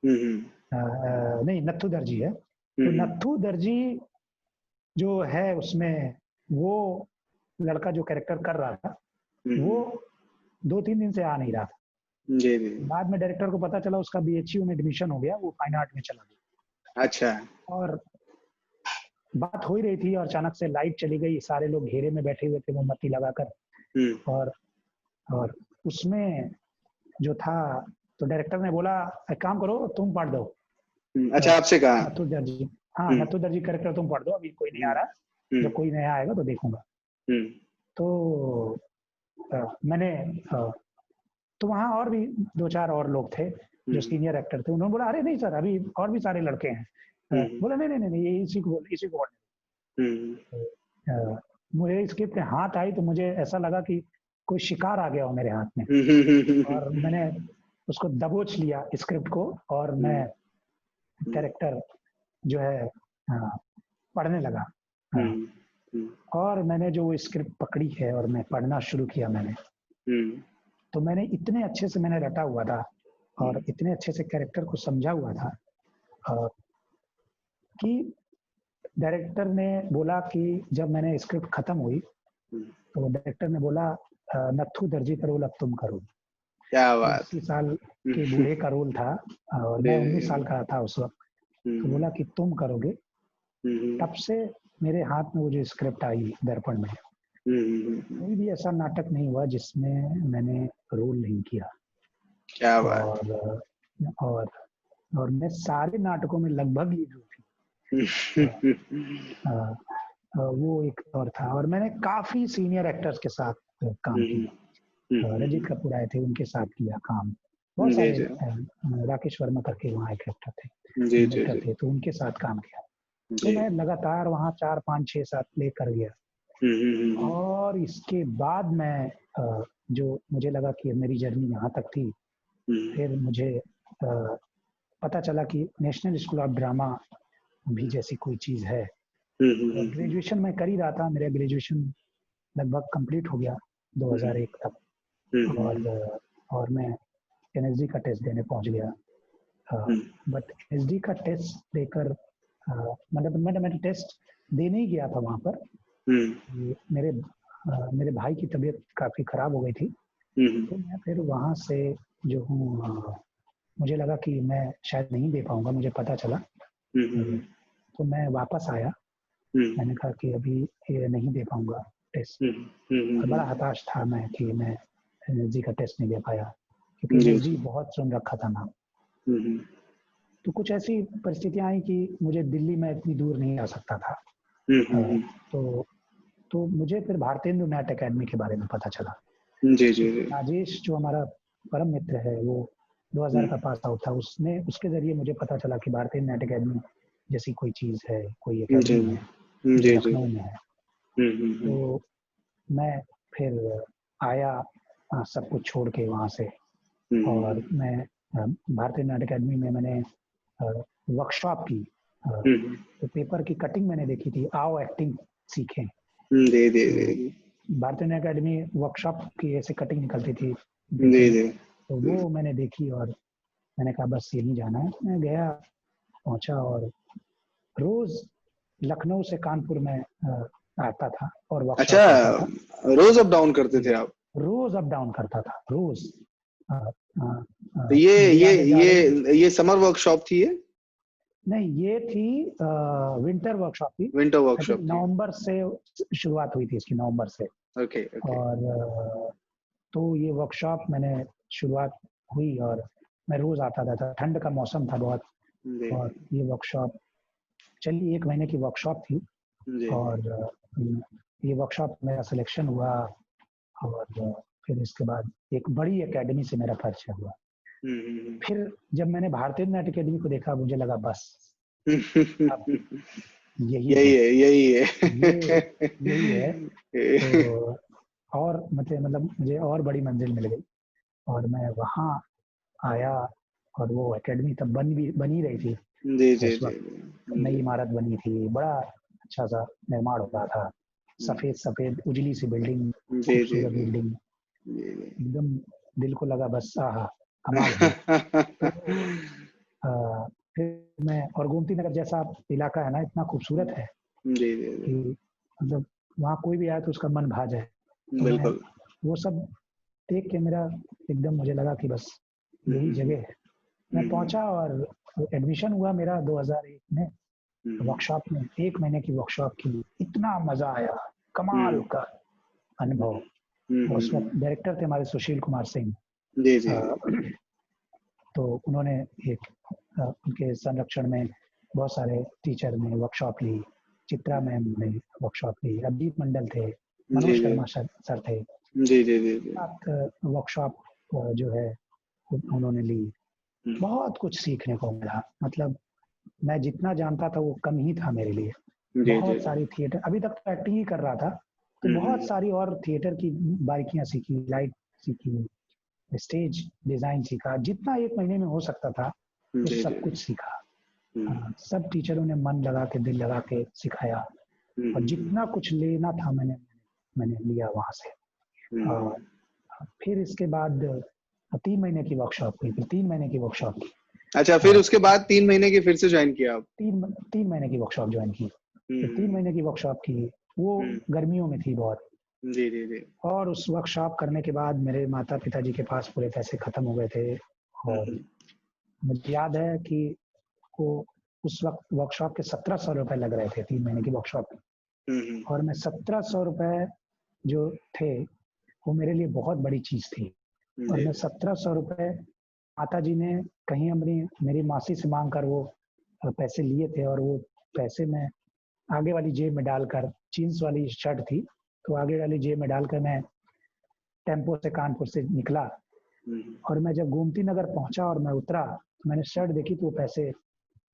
नहीं नत्थू दर्जी है। तो नत्थू दर्जी जो है उसमें, वो लड़का जो कैरेक्टर कर रहा था वो 2-3 दिन से आ नहीं रहा था। बाद में डायरेक्टर को पता चला उसका बीएचयू में एडमिशन हो गया, वो फाइन आर्ट में चला गया। अच्छा। और बात हो ही रही थी और अचानक से लाइट चली गई, सारे लोग घेरे में बैठे हुए थे मोमबत्ती लगाकर, और उसमें जो था, तो डायरेक्टर ने बोला एक काम करो तुम पढ़ दो। अच्छा, आपसे कहा? नथु दर्जी, हाँ नथु दर्जी कैरेक्टर तुम पढ़ दो, अभी कोई नहीं आ रहा, जब कोई नया आएगा तो देखूंगा। तो मैंने तो वहाँ और भी 2-4 और लोग थे जो सीनियर एक्टर थे, उन्होंने बोला अरे नहीं सर, अभी और भी सारे लड़के हैं। बोला नहीं नहीं नहीं, ये इसी को बोल। मुझे स्क्रिप्ट हाथ आई तो मुझे ऐसा लगा कि कोई शिकार आ गया हो मेरे हाथ में, और मैंने उसको दबोच लिया स्क्रिप्ट को, और मैं कैरेक्टर जो है पढ़ने लगा। और मैंने जो वो स्क्रिप्ट पकड़ी है और मैं पढ़ना शुरू किया मैंने, तो मैंने इतने अच्छे से मैंने रटा हुआ था और इतने अच्छे से कैरेक्टर को समझा हुआ था कि डायरेक्टर ने बोला कि जब मैंने स्क्रिप्ट खत्म हुई तो डायरेक्टर ने बोला नथु दर्जी का रोल अब तुम करो। क्या बात। 80 साल के बूढ़े का रोल था और मैं 19 साल का था उस वक्त, तो बोला कि तुम करोगे। तब से मेरे हाथ में वो जो स्क्रिप्ट आई दर्पण में, कोई भी ऐसा नाटक नहीं हुआ जिसमें मैंने रोल नहीं किया। क्या बात। और मैं सारे नाटकों में लगभग लीड थी। वो एक और था, और मैंने काफी सीनियर एक्टर्स के साथ काम किया। रजित कपूर आए थे, उनके साथ किया काम। बहुत सारे राकेश वर्मा करके वहाँ एक एक्टर थे, तो उनके साथ काम किया। तो मैं लगातार वहाँ 4, 5, 6, 7 प्ले कर गया। और इसके बाद मैं जो मुझे लगा कि मेरी जर्नी यहाँ तक थी, फिर मुझे पता चला कि नेशनल स्कूल ऑफ ड्रामा भी जैसी कोई चीज है। ग्रेजुएशन मैं कर ही रहा था, मेरा ग्रेजुएशन लगभग कंप्लीट हो गया 2001 तक, और मैं एनएसडी का टेस्ट देने पहुंच गया। बट एनएसडी का टेस्ट देकर मतलब मैंने टेस्ट देने ही गया था वहां पर। मेरे भाई की तबीयत काफी खराब हो गई थी, तो मैं फिर वहां से जो हूँ, मुझे लगा कि मैं शायद नहीं दे पाऊंगा, मुझे पता चला। तो मैं वापस आया, मैंने कहा कि अभी ये नहीं दे पाऊंगा टेस्ट। और बड़ा हताश था मैं कि मैं एनएसडी का टेस्ट नहीं दे पाया, क्योंकि एनएसडी बहुत सुन रखा था नाम। तो कुछ ऐसी परिस्थितियां आई कि मुझे दिल्ली में इतनी दूर नहीं आ सकता था। तो मुझे फिर भारतेंदु नाट्य अकेडमी के बारे में पता चला। राजेश जो हमारा परम मित्र है, वो 2000 का पास आउट था, उसके जरिए मुझे पता चला कि भारतेंदु नाट्य अकेडमी जैसी कोई चीज है, कोई अकेडमी है लखनऊ में है। तो मैं फिर आया सब कुछ छोड़ के वहां से, और मैं भारतीय नाट्य अकेडमी में मैंने वर्कशॉप की। तो पेपर की कटिंग मैंने देखी थी, आओ एक्टिंग सीखें। भारतीय नाट्य अकेडमी वर्कशॉप की ऐसे कटिंग निकलती थी, तो वो मैंने देखी और मैंने कहा बस यहीं जाना है। मैं गया, पहुंचा, और रोज लखनऊ से कानपुर में आता था और वर्कशॉप करता था। रोज अप डाउन करते थे आप? रोज अप डाउन करता था, रोज। तो ये समर वर्कशॉप थी? ये नहीं, ये थी विंटर वर्कशॉप थी। विंटर वर्कशॉप नवंबर से शुरुआत हुई थी इसकी, नवंबर से। ओके। और तो ये वर्कशॉप मैंने शुरुआत हुई और मैं रोज आता था। ठंड का मौसम था बहुत, और ये वर्कशॉप चली, 1 महीने की वर्कशॉप थी। और ये वर्कशॉप मेरा सिलेक्शन हुआ, और फिर इसके बाद एक बड़ी एकेडमी से मेरा परिचय हुआ। फिर जब मैंने भारतीय नाट्य अकेडमी को देखा, मुझे लगा बस यही है। तो और मतलब मुझे और बड़ी मंजिल मिल गई, और मैं वहाँ आया, और वो एकेडमी तब बनी रही थी। नई इमारत बनी थी, बड़ा अच्छा सा निर्माण हो रहा था, सफेद उजली सी बिल्डिंग, खूबसूरत बिल्डिंग, एकदम दिल को लगा बस आहा कमाल है। फिर मैं, और गोमती नगर जैसा इलाका है ना, इतना खूबसूरत है कि मतलब वहाँ कोई भी आए तो उसका मन भा जाए। तो वो सब देख के मेरा एकदम मुझे लगा कि बस यही जगह है। मैं पहुंचा और एडमिशन हुआ मेरा 2001 में वर्कशॉप में। 1 महीने की वर्कशॉप की, इतना मजा आया, कमाल का अनुभव। उस वक्त डायरेक्टर थे हमारे सुशील कुमार सिंह। तो उन्होंने एक उनके संरक्षण में बहुत सारे टीचर ने वर्कशॉप ली, चित्रा मैम ने वर्कशॉप ली, अभिजीत मंडल थे, मनोज शर्मा सर थे, जी जी जी जी, वर्कशॉप जो है उन्होंने ली। बहुत कुछ सीखने को मिला, मतलब मैं जितना जानता था वो कम ही था मेरे लिए। बहुत सारी थिएटर, अभी तक तो एक्टिंग ही कर रहा था, तो बहुत सारी और थिएटर की बारीकियां सीखी, लाइट सीखी, स्टेज डिजाइन सीखा, जितना एक महीने में हो सकता था वो सब कुछ सीखा। सब टीचरों ने मन लगा के, दिल लगा के सिखाया, और जितना कुछ लेना था मैंने लिया वहां से। और फिर इसके बाद 3 महीने की वर्कशॉप हुई, फिर 3 महीने की वर्कशॉप की। अच्छा, फिर उसके बाद 3 महीने की फिर से ज्वाइन किया आप? 3 महीने की वर्कशॉप ज्वाइन की। फिर 3 महीने की वर्कशॉप की, वो गर्मियों में थी बहुत। जी जी जी। और उस वर्कशॉप करने के बाद मेरे माता पिताजी के पास पूरे पैसे खत्म हो गए थे, और मुझे याद है कि वो उस वक्त वर्कशॉप के 1700 रुपए लग रहे थे 3 महीने की वर्कशॉप में। और मैं 1700 रुपए जो थे वो मेरे लिए बहुत बड़ी चीज थी। और मैं 1700 रुपए माता जी ने कहीं मेरी मासी से मांग कर वो पैसे लिए थे, और वो पैसे मैं आगे वाली जेब में डालकर, जीन्स वाली शर्ट थी तो आगे वाली जेब में डालकर मैं टेम्पो से कानपुर से निकला। और मैं जब गोमती नगर पहुंचा और मैं उतरा तो मैंने शर्ट देखी तो वो पैसे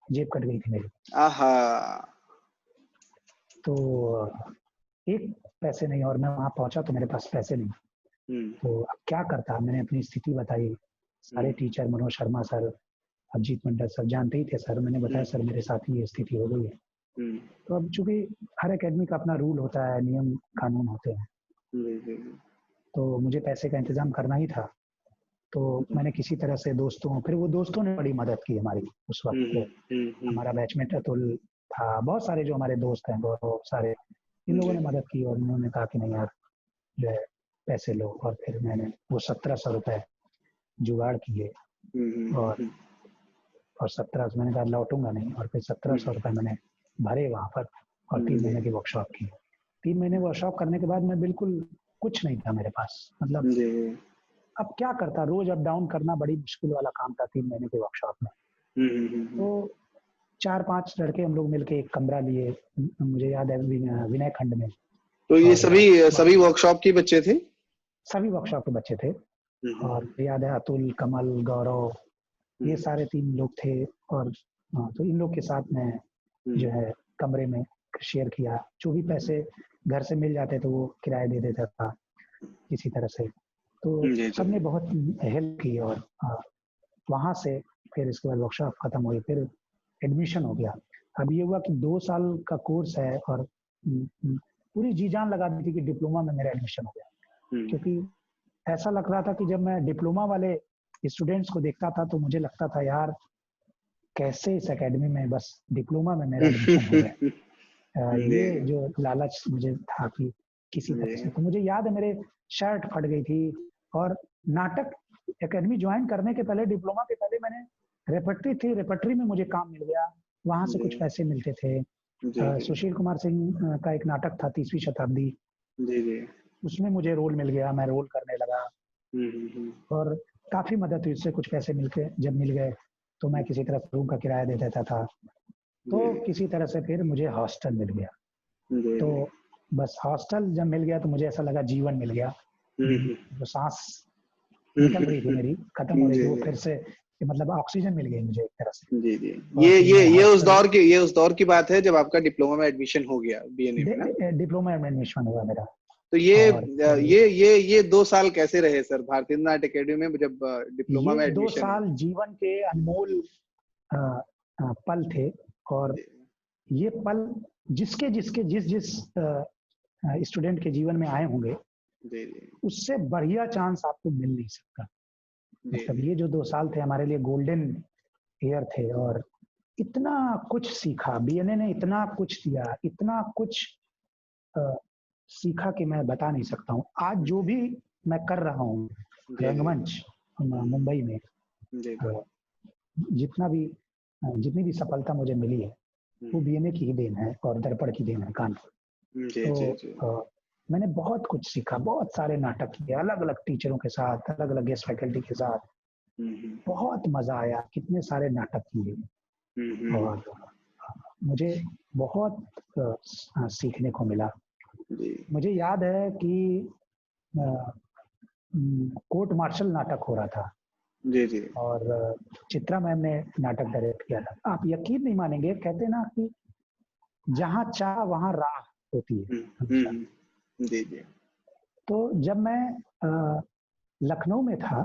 जेब कट गई थी मेरी। आहा। तो एक पैसे नहीं, और मैं वहां पहुंचा तो मेरे पास पैसे नहीं। तो अब क्या करता, मैंने अपनी स्थिति बताई। सारे टीचर, मनोज शर्मा सर, अभिजीत मंडल सर जानते ही थे सर। मैंने बताया सर मेरे साथ ही ये स्थिति हो गई है। तो अब चूंकि हर एकेडमी का अपना रूल होता है, नियम कानून होते हैं, तो मुझे पैसे का इंतजाम करना ही था। तो मैंने किसी तरह से दोस्तों, फिर वो दोस्तों ने बड़ी मदद की हमारी उस वक्त। हमारा बैचमेट अतुल था, बहुत सारे जो हमारे दोस्त हैं, बहुत सारे, इन लोगों ने मदद की। और उन्होंने कहा कि नहीं यार जो है पैसे लो। और फिर मैंने वो 1700 रुपए जुगाड़ किए, और 1700 मैंने कहा लौटूंगा नहीं, और फिर 1700 रुपए मैंने भरे वहां पर, और 3 महीने की वर्कशॉप की। 3 महीने वर्कशॉप करने के बाद मैं बिल्कुल कुछ नहीं था मेरे पास, मतलब अब क्या करता, रोज अप डाउन करना बड़ी मुश्किल वाला काम था 3 महीने की वर्कशॉप में। तो 4-5 लड़के हम लोग मिलके एक कमरा लिए, मुझे याद है विनय खंड में। तो ये सभी वर्कशॉप के बच्चे थे? सभी वर्कशॉप के बच्चे थे। और याद है अतुल, कमल, गौरव, ये सारे 3 लोग थे। और तो इन लोग के साथ मैं जो है कमरे में शेयर किया। जो भी पैसे घर से मिल जाते थे वो किराया दे देता था किसी तरह से। तो सबने बहुत हेल्प की। और वहां से फिर इसके बाद वर्कशॉप खत्म हुई, फिर एडमिशन हो गया। अब ये हुआ कि 2 साल का कोर्स है, और पूरी जी जान लगा दी थी कि डिप्लोमा में मेरा एडमिशन हो गया। क्योंकि ऐसा लग रहा था कि जब मैं डिप्लोमा वाले स्टूडेंट्स को देखता था तो मुझे लगता था यार कैसे इस एकेडमी में बस डिप्लोमा में मेरा एडमिशन हो गया। ये जो लालच मुझे था कि किसी तरह से, तो मुझे याद है मेरे शर्ट फट गई थी। और नाटक एकेडमी ज्वाइन करने के पहले, डिप्लोमा के पहले, मैंने रेपट्री थी, रेपट्री में मुझे काम मिल गया, वहां से कुछ पैसे मिलते थे। सुशील कुमार सिंह का एक नाटक था 30वीं शताब्दी, उसमें मुझे रोल मिल गया, मैं रोल करने लगा। और काफी मदद हुई उससे, कुछ पैसे जब मिल गए तो मैं किसी तरह रूम का किराया दे देता था। तो किसी तरह से फिर मुझे हॉस्टल मिल गया। तो बस हॉस्टल जब मिल गया तो मुझे ऐसा लगा जीवन मिल गया। जो सांस निकल रही थी मेरी, खत्म हो रही थी, वो फिर से मतलब ऑक्सीजन मिल गई मुझे एक तरह से। जी जी। ये उस दौर की बात है जब आपका डिप्लोमा में एडमिशन हो गया बीएनए में? डिप्लोमा में एडमिशन हुआ मेरा। तो ये 2 साल कैसे रहे सर भारतीय नाट्य अकेडमी में जब डिप्लोमा में एडमिशन? 2 साल जीवन के अनमोल पल थे। और ये पल जिसके जिस स्टूडेंट के जीवन में आए होंगे, उससे बढ़िया चांस आपको मिल नहीं सकता। मतलब ये जो 2 साल थे हमारे लिए गोल्डन ईयर थे। और इतना कुछ सीखा, बीएनए ने इतना कुछ दिया, इतना कुछ सीखा कि मैं बता नहीं सकता हूँ। आज जो भी मैं कर रहा हूँ रंगमंच मुंबई में, जितनी भी सफलता मुझे मिली है वो बीएनए की ही देन है और दर्पण की देन है कानपुर। तो मैंने बहुत कुछ सीखा, बहुत सारे नाटक किए अलग अलग टीचरों के साथ, अलग अलग गेस्ट फैकल्टी के साथ। बहुत मजा आया, कितने सारे नाटक किए और मुझे बहुत सीखने को मिला। मुझे याद है कि कोर्ट मार्शल नाटक हो रहा था जी जी। और चित्रा मैम ने नाटक डायरेक्ट किया था। आप यकीन नहीं मानेंगे, कहते ना कि जहाँ चाह वहाँ राह होती है हमेशा। जी जी। तो जब मैं लखनऊ में था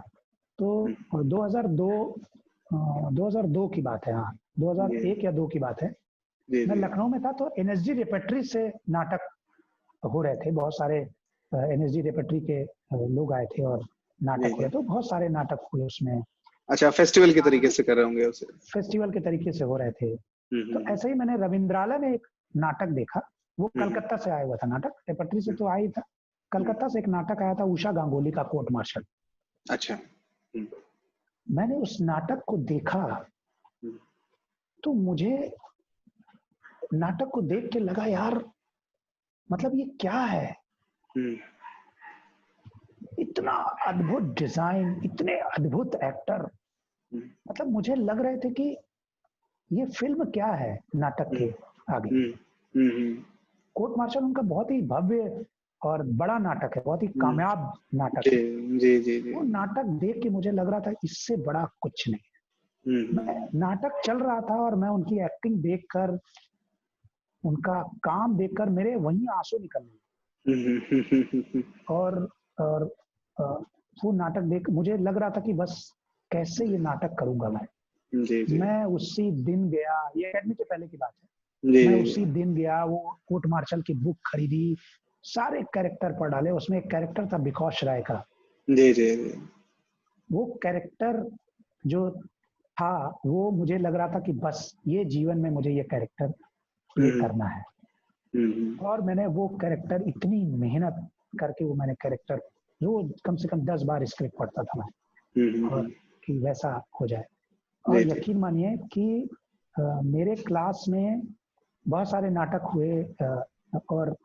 तो 2002 की बात है, हाँ 2001 या 2 की बात है। मैं लखनऊ में था तो एनएसजी रेपेट्री से नाटक हो रहे थे, बहुत सारे एनएसजी रेपेट्री के लोग आए थे और नाटक हो रहे थे, बहुत सारे नाटक हुए उसमें। अच्छा, फेस्टिवल के तरीके से कर रहे होंगे उसे? फेस्टिवल के तरीके से हो रहे थे। तो ऐसे ही मैंने रविंद्रालय में एक नाटक देखा, वो कलकत्ता से आया हुआ था नाटक, रेपेट्री से तो आई था, कलकत्ता से एक नाटक आया था उषा गांगुली का कोर्ट मार्शल। अच्छा। मैंने उस नाटक को देखा तो मुझे नाटक को देख के लगा यार, मतलब ये क्या है, इतना अद्भुत डिजाइन, इतने अद्भुत एक्टर, मतलब मुझे लग रहे थे कि ये फिल्म क्या है नाटक के आगे। कोर्ट मार्शल उनका बहुत ही भव्य और बड़ा नाटक है, बहुत ही कामयाब नाटक है। जी जी जी। वो नाटक देख के मुझे लग रहा था इससे बड़ा कुछ नहीं। मैं नाटक चल रहा था और मैं उनकी एक्टिंग देखकर, उनका काम देखकर मेरे वहीं आंसू निकल गए। और वो नाटक देख मुझे लग रहा था कि बस कैसे ये नाटक करूंगा मैं। जी। मैं उसी दिन गया, ये एकेडमी के पहले की बात है, मैं उसी दिन गया, वो कोर्ट मार्शल की बुक खरीदी, सारे कैरेक्टर पढ़ डाले। उसमें एक कैरेक्टर था विकास राय का। जी जी। वो कैरेक्टर जो था, वो मुझे लग रहा था कि बस ये जीवन में मुझे ये कैरेक्टर प्ले करना है। और मैंने वो कैरेक्टर, इतनी मेहनत करके वो मैंने कैरेक्टर, रोज कम से कम 10 बार स्क्रिप्ट पढ़ता था मैं, और कि वैसा हो जाए। और यकीन मानिए कि मेरे क्लास में बहुत सारे नाटक हुए और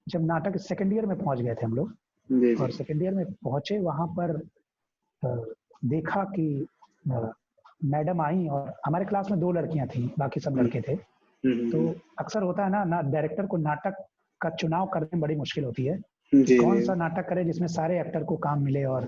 जब नाटक सेकेंड ईयर में पहुंच गए थे हम लोग, और सेकेंड ईयर में पहुंचे, वहां पर देखा कि मैडम आई और हमारे क्लास में 2 लड़कियां थी, बाकी सब लड़के थे। तो अक्सर होता है ना डायरेक्टर को नाटक का चुनाव करने में बड़ी मुश्किल होती है कि कौन सा नाटक करे जिसमें सारे एक्टर को काम मिले। और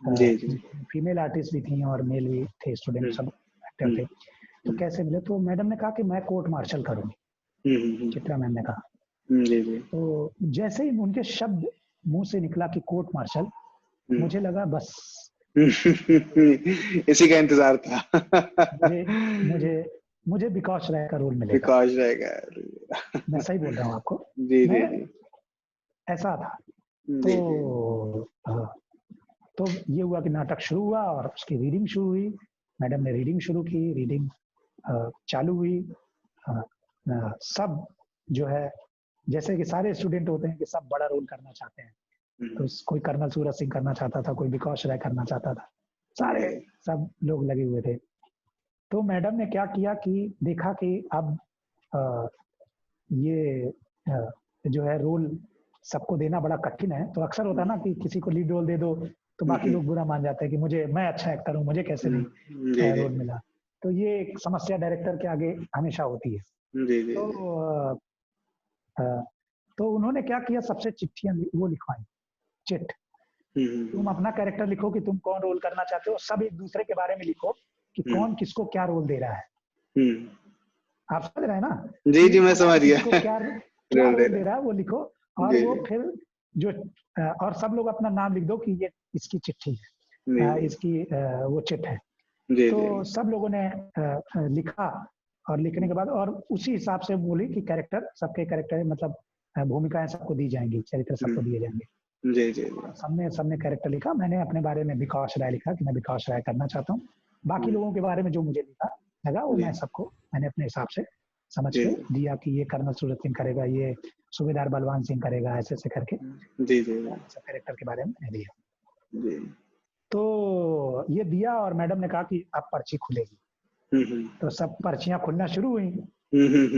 फीमेल आर्टिस्ट भी थी और मेल भी थे, स्टूडेंट सब एक्टर थे, तो कैसे मिले। तो मैडम ने कहा कि मैं कोर्ट मार्शल करूंगी, चित्रा मैम ने कहा। तो जैसे ही उनके शब्द मुंह से निकला कि कोर्ट मार्शल, मुझे लगा बस इसी का इंतजार था। मुझे विकास राय का रोल मिलेगा। विकास राय का, मैं सही बोल रहा हूँ आपको। जी। ऐसा था। तो ये हुआ कि नाटक शुरू हुआ और उसकी रीडिंग शुरू हुई। मैडम ने रीडिंग शुरू की, रीडिंग चालू हुई। सब जो है, जैसे कि सारे स्टूडेंट होते हैं कि सब बड़ा रोल करना चाहते हैं, तो कोई कर्नल सूरज सिंह करना चाहता था, कोई विकास राय करना चाहता था, सारे सब लोग लगे हुए थे। तो मैडम ने क्या किया कि देखा कि अब ये जो है रोल सबको देना बड़ा कठिन है। तो अक्सर होता है ना कि किसी को लीड रोल दे दो तो बाकी लोग बुरा मान जाते हैं कि मैं अच्छा एक्टर हूँ, मुझे कैसे नहीं रोल मिला। तो ये एक समस्या डायरेक्टर के आगे हमेशा होती है। तो उन्होंने क्या किया, सबसे चिट्ठियां वो लिखवाई, चिट, तुम अपना कैरेक्टर लिखो कि तुम कौन रोल करना चाहते हो, सब एक दूसरे के बारे में लिखो कि कौन किसको क्या रोल दे रहा है। आप समझ रहे हैं ना? जी, मैं समझ गया। क्या रोल दे रहा है वो लिखो, और वो फिर जो और सब लोग अपना नाम लिख दो कि ये इसकी चिट्ठी है, इसकी वो चिट है। तो सब लोगों ने लिखा, और लिखने के बाद और उसी हिसाब से बोली कि कैरेक्टर, सबके कैरेक्टर मतलब भूमिकाएं सबको दी जाएंगी, चरित्र सबको दिए जाएंगे। सबने कैरेक्टर लिखा। मैंने अपने बारे में विकास राय लिखा कि मैं विकास राय करना चाहता हूँ। बाकी लोगों के बारे में जो मुझे लगा वो मैं सबको मैंने अपने हिसाब से समझ के दिया कि ये कर्नल सूरज सिंह करेगा, ये सूबेदार बलवान सिंह करेगा, ऐसे करके सब कैरेक्टर के बारे में मैंने दिया। तो ये दिया और मैडम ने कहा कि अब पर्ची खुलेगी। तो सब पर्चियां खुलना शुरू हुई।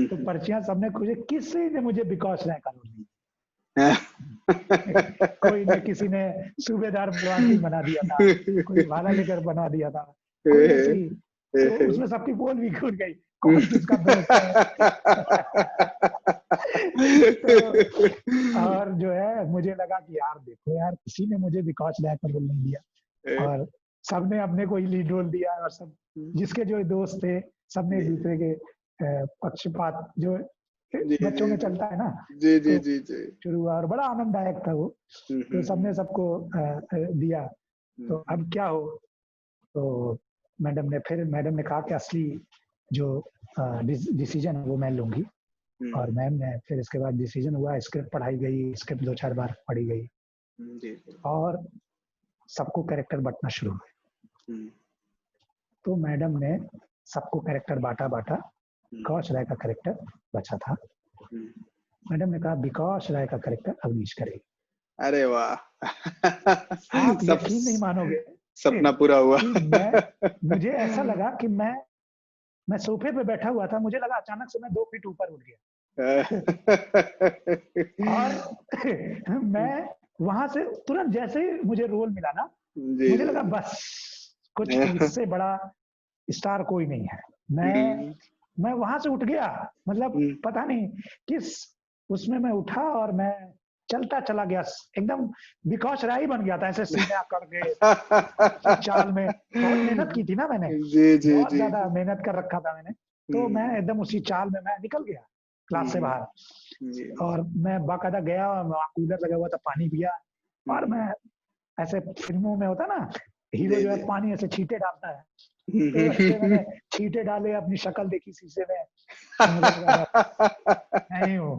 तो पर्चियां सबने खुले, किसी ने मुझे विकास राय का रोल नहीं। कोई ने, किसी ने सूबेदार बलवान सिंह बना दिया था, कोई भाला लेकर बना दिया था, कोई ऐसे ही। तो उसमें सबकी पोल भी खुल गई, कौन किसका दोस्त है। तो और जो है मुझे लगा कि यार देखो यार, किसी ने मुझे विकास लायक का रोल नहीं दिया और सबने अपने को ही लीड रोल दिया, और सब जिसके जो दोस्त थे सबने एक दूसरे के पक्षपात जो बच्चों में चलता है ना, जी जी तो जी जी शुरू हुआ और बड़ा आनंददायक था वो। तो सबने सबको दिया। तो अब क्या हो, तो मैडम ने कहा कि असली जो डिसीजन है वो मैं लूंगी। और मैम ने फिर इसके बाद डिसीजन हुआ, स्क्रिप्ट पढ़ाई गई, स्क्रिप्ट 2-4 बार पढ़ी गई और सबको कैरेक्टर बांटना शुरू हुआ। तो मैडम ने सबको कैरेक्टर बांटा। विकास राय का कैरेक्टर बचा था। मैडम ने कहा विकास राय का कैरेक्टर अवनीश करेगी। अरे वाह, आप यकीन नहीं मानोगे, सपना पूरा हुआ। मुझे ऐसा लगा कि मैं सोफे पे बैठा हुआ था, मुझे लगा अचानक से मैं 2 फीट ऊपर उठ गया। और मैं वहां से तुरंत जैसे ही मुझे रोल मिला ना, मुझे लगा बस कुछ इससे बड़ा स्टार कोई नहीं है। मैं वहां से उठ गया, मतलब पता नहीं किस उसमें मैं उठा और मैं चलता चला गया, एकदम विकास राय बन गया था, ऐसे सीने आकर के चाल में। बहुत मेहनत की थी ना मैंने, बहुत ज्यादा मेहनत कर रखा था मैंने। तो मैं एकदम उसी चाल में मैं निकल गया क्लास से बाहर, और मैं बाकायदा गया, कूलर लगा हुआ था, पानी पिया, और मैं ऐसे फिल्मों में होता ना, हीरो जो है पानी ऐसे छींटे डालता है, तो ऐसे मैंने छींटे डाले, अपनी शक्ल देखी शीशे में, नहीं हूँ।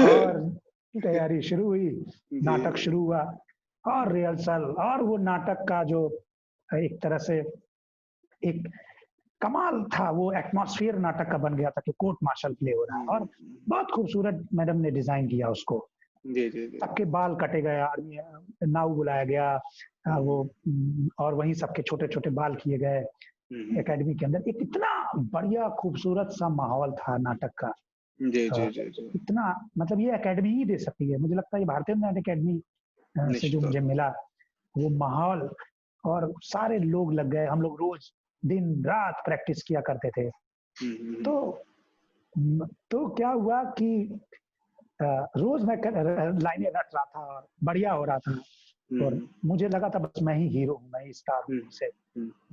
और तैयारी शुरू हुई, नाटक शुरू हुआ और रिहर्सल, और वो नाटक का जो एक तरह से एक कमाल था, वो एटमॉस्फेयर नाटक का बन गया था कि कोर्ट मार्शल प्ले हो रहा है, और बहुत खूबसूरत मैडम ने डिजाइन किया उसको। सबके बाल कटे गए, आर्मी नाव बुलाया गया वो, और वहीं सबके छोटे छोटे बाल किए गए एकेडमी के अंदर। एक इतना बढ़िया खूबसूरत सा माहौल था नाटक का। इतना मतलब ये एकेडमी ही दे सकती है, मुझे लगता है ये भारतीय नाट्य एकेडमी से जो मुझे मिला वो माहौल, और सारे लोग लग गए, हम लोग रोज दिन रात प्रैक्टिस किया करते थे। तो क्या हुआ कि रोज मैं लाइनें रट रहा था और बढ़िया हो रहा था, और मुझे लगा था बस मैं ही हीरो हूँ, मैं ही स्टार हूँ, से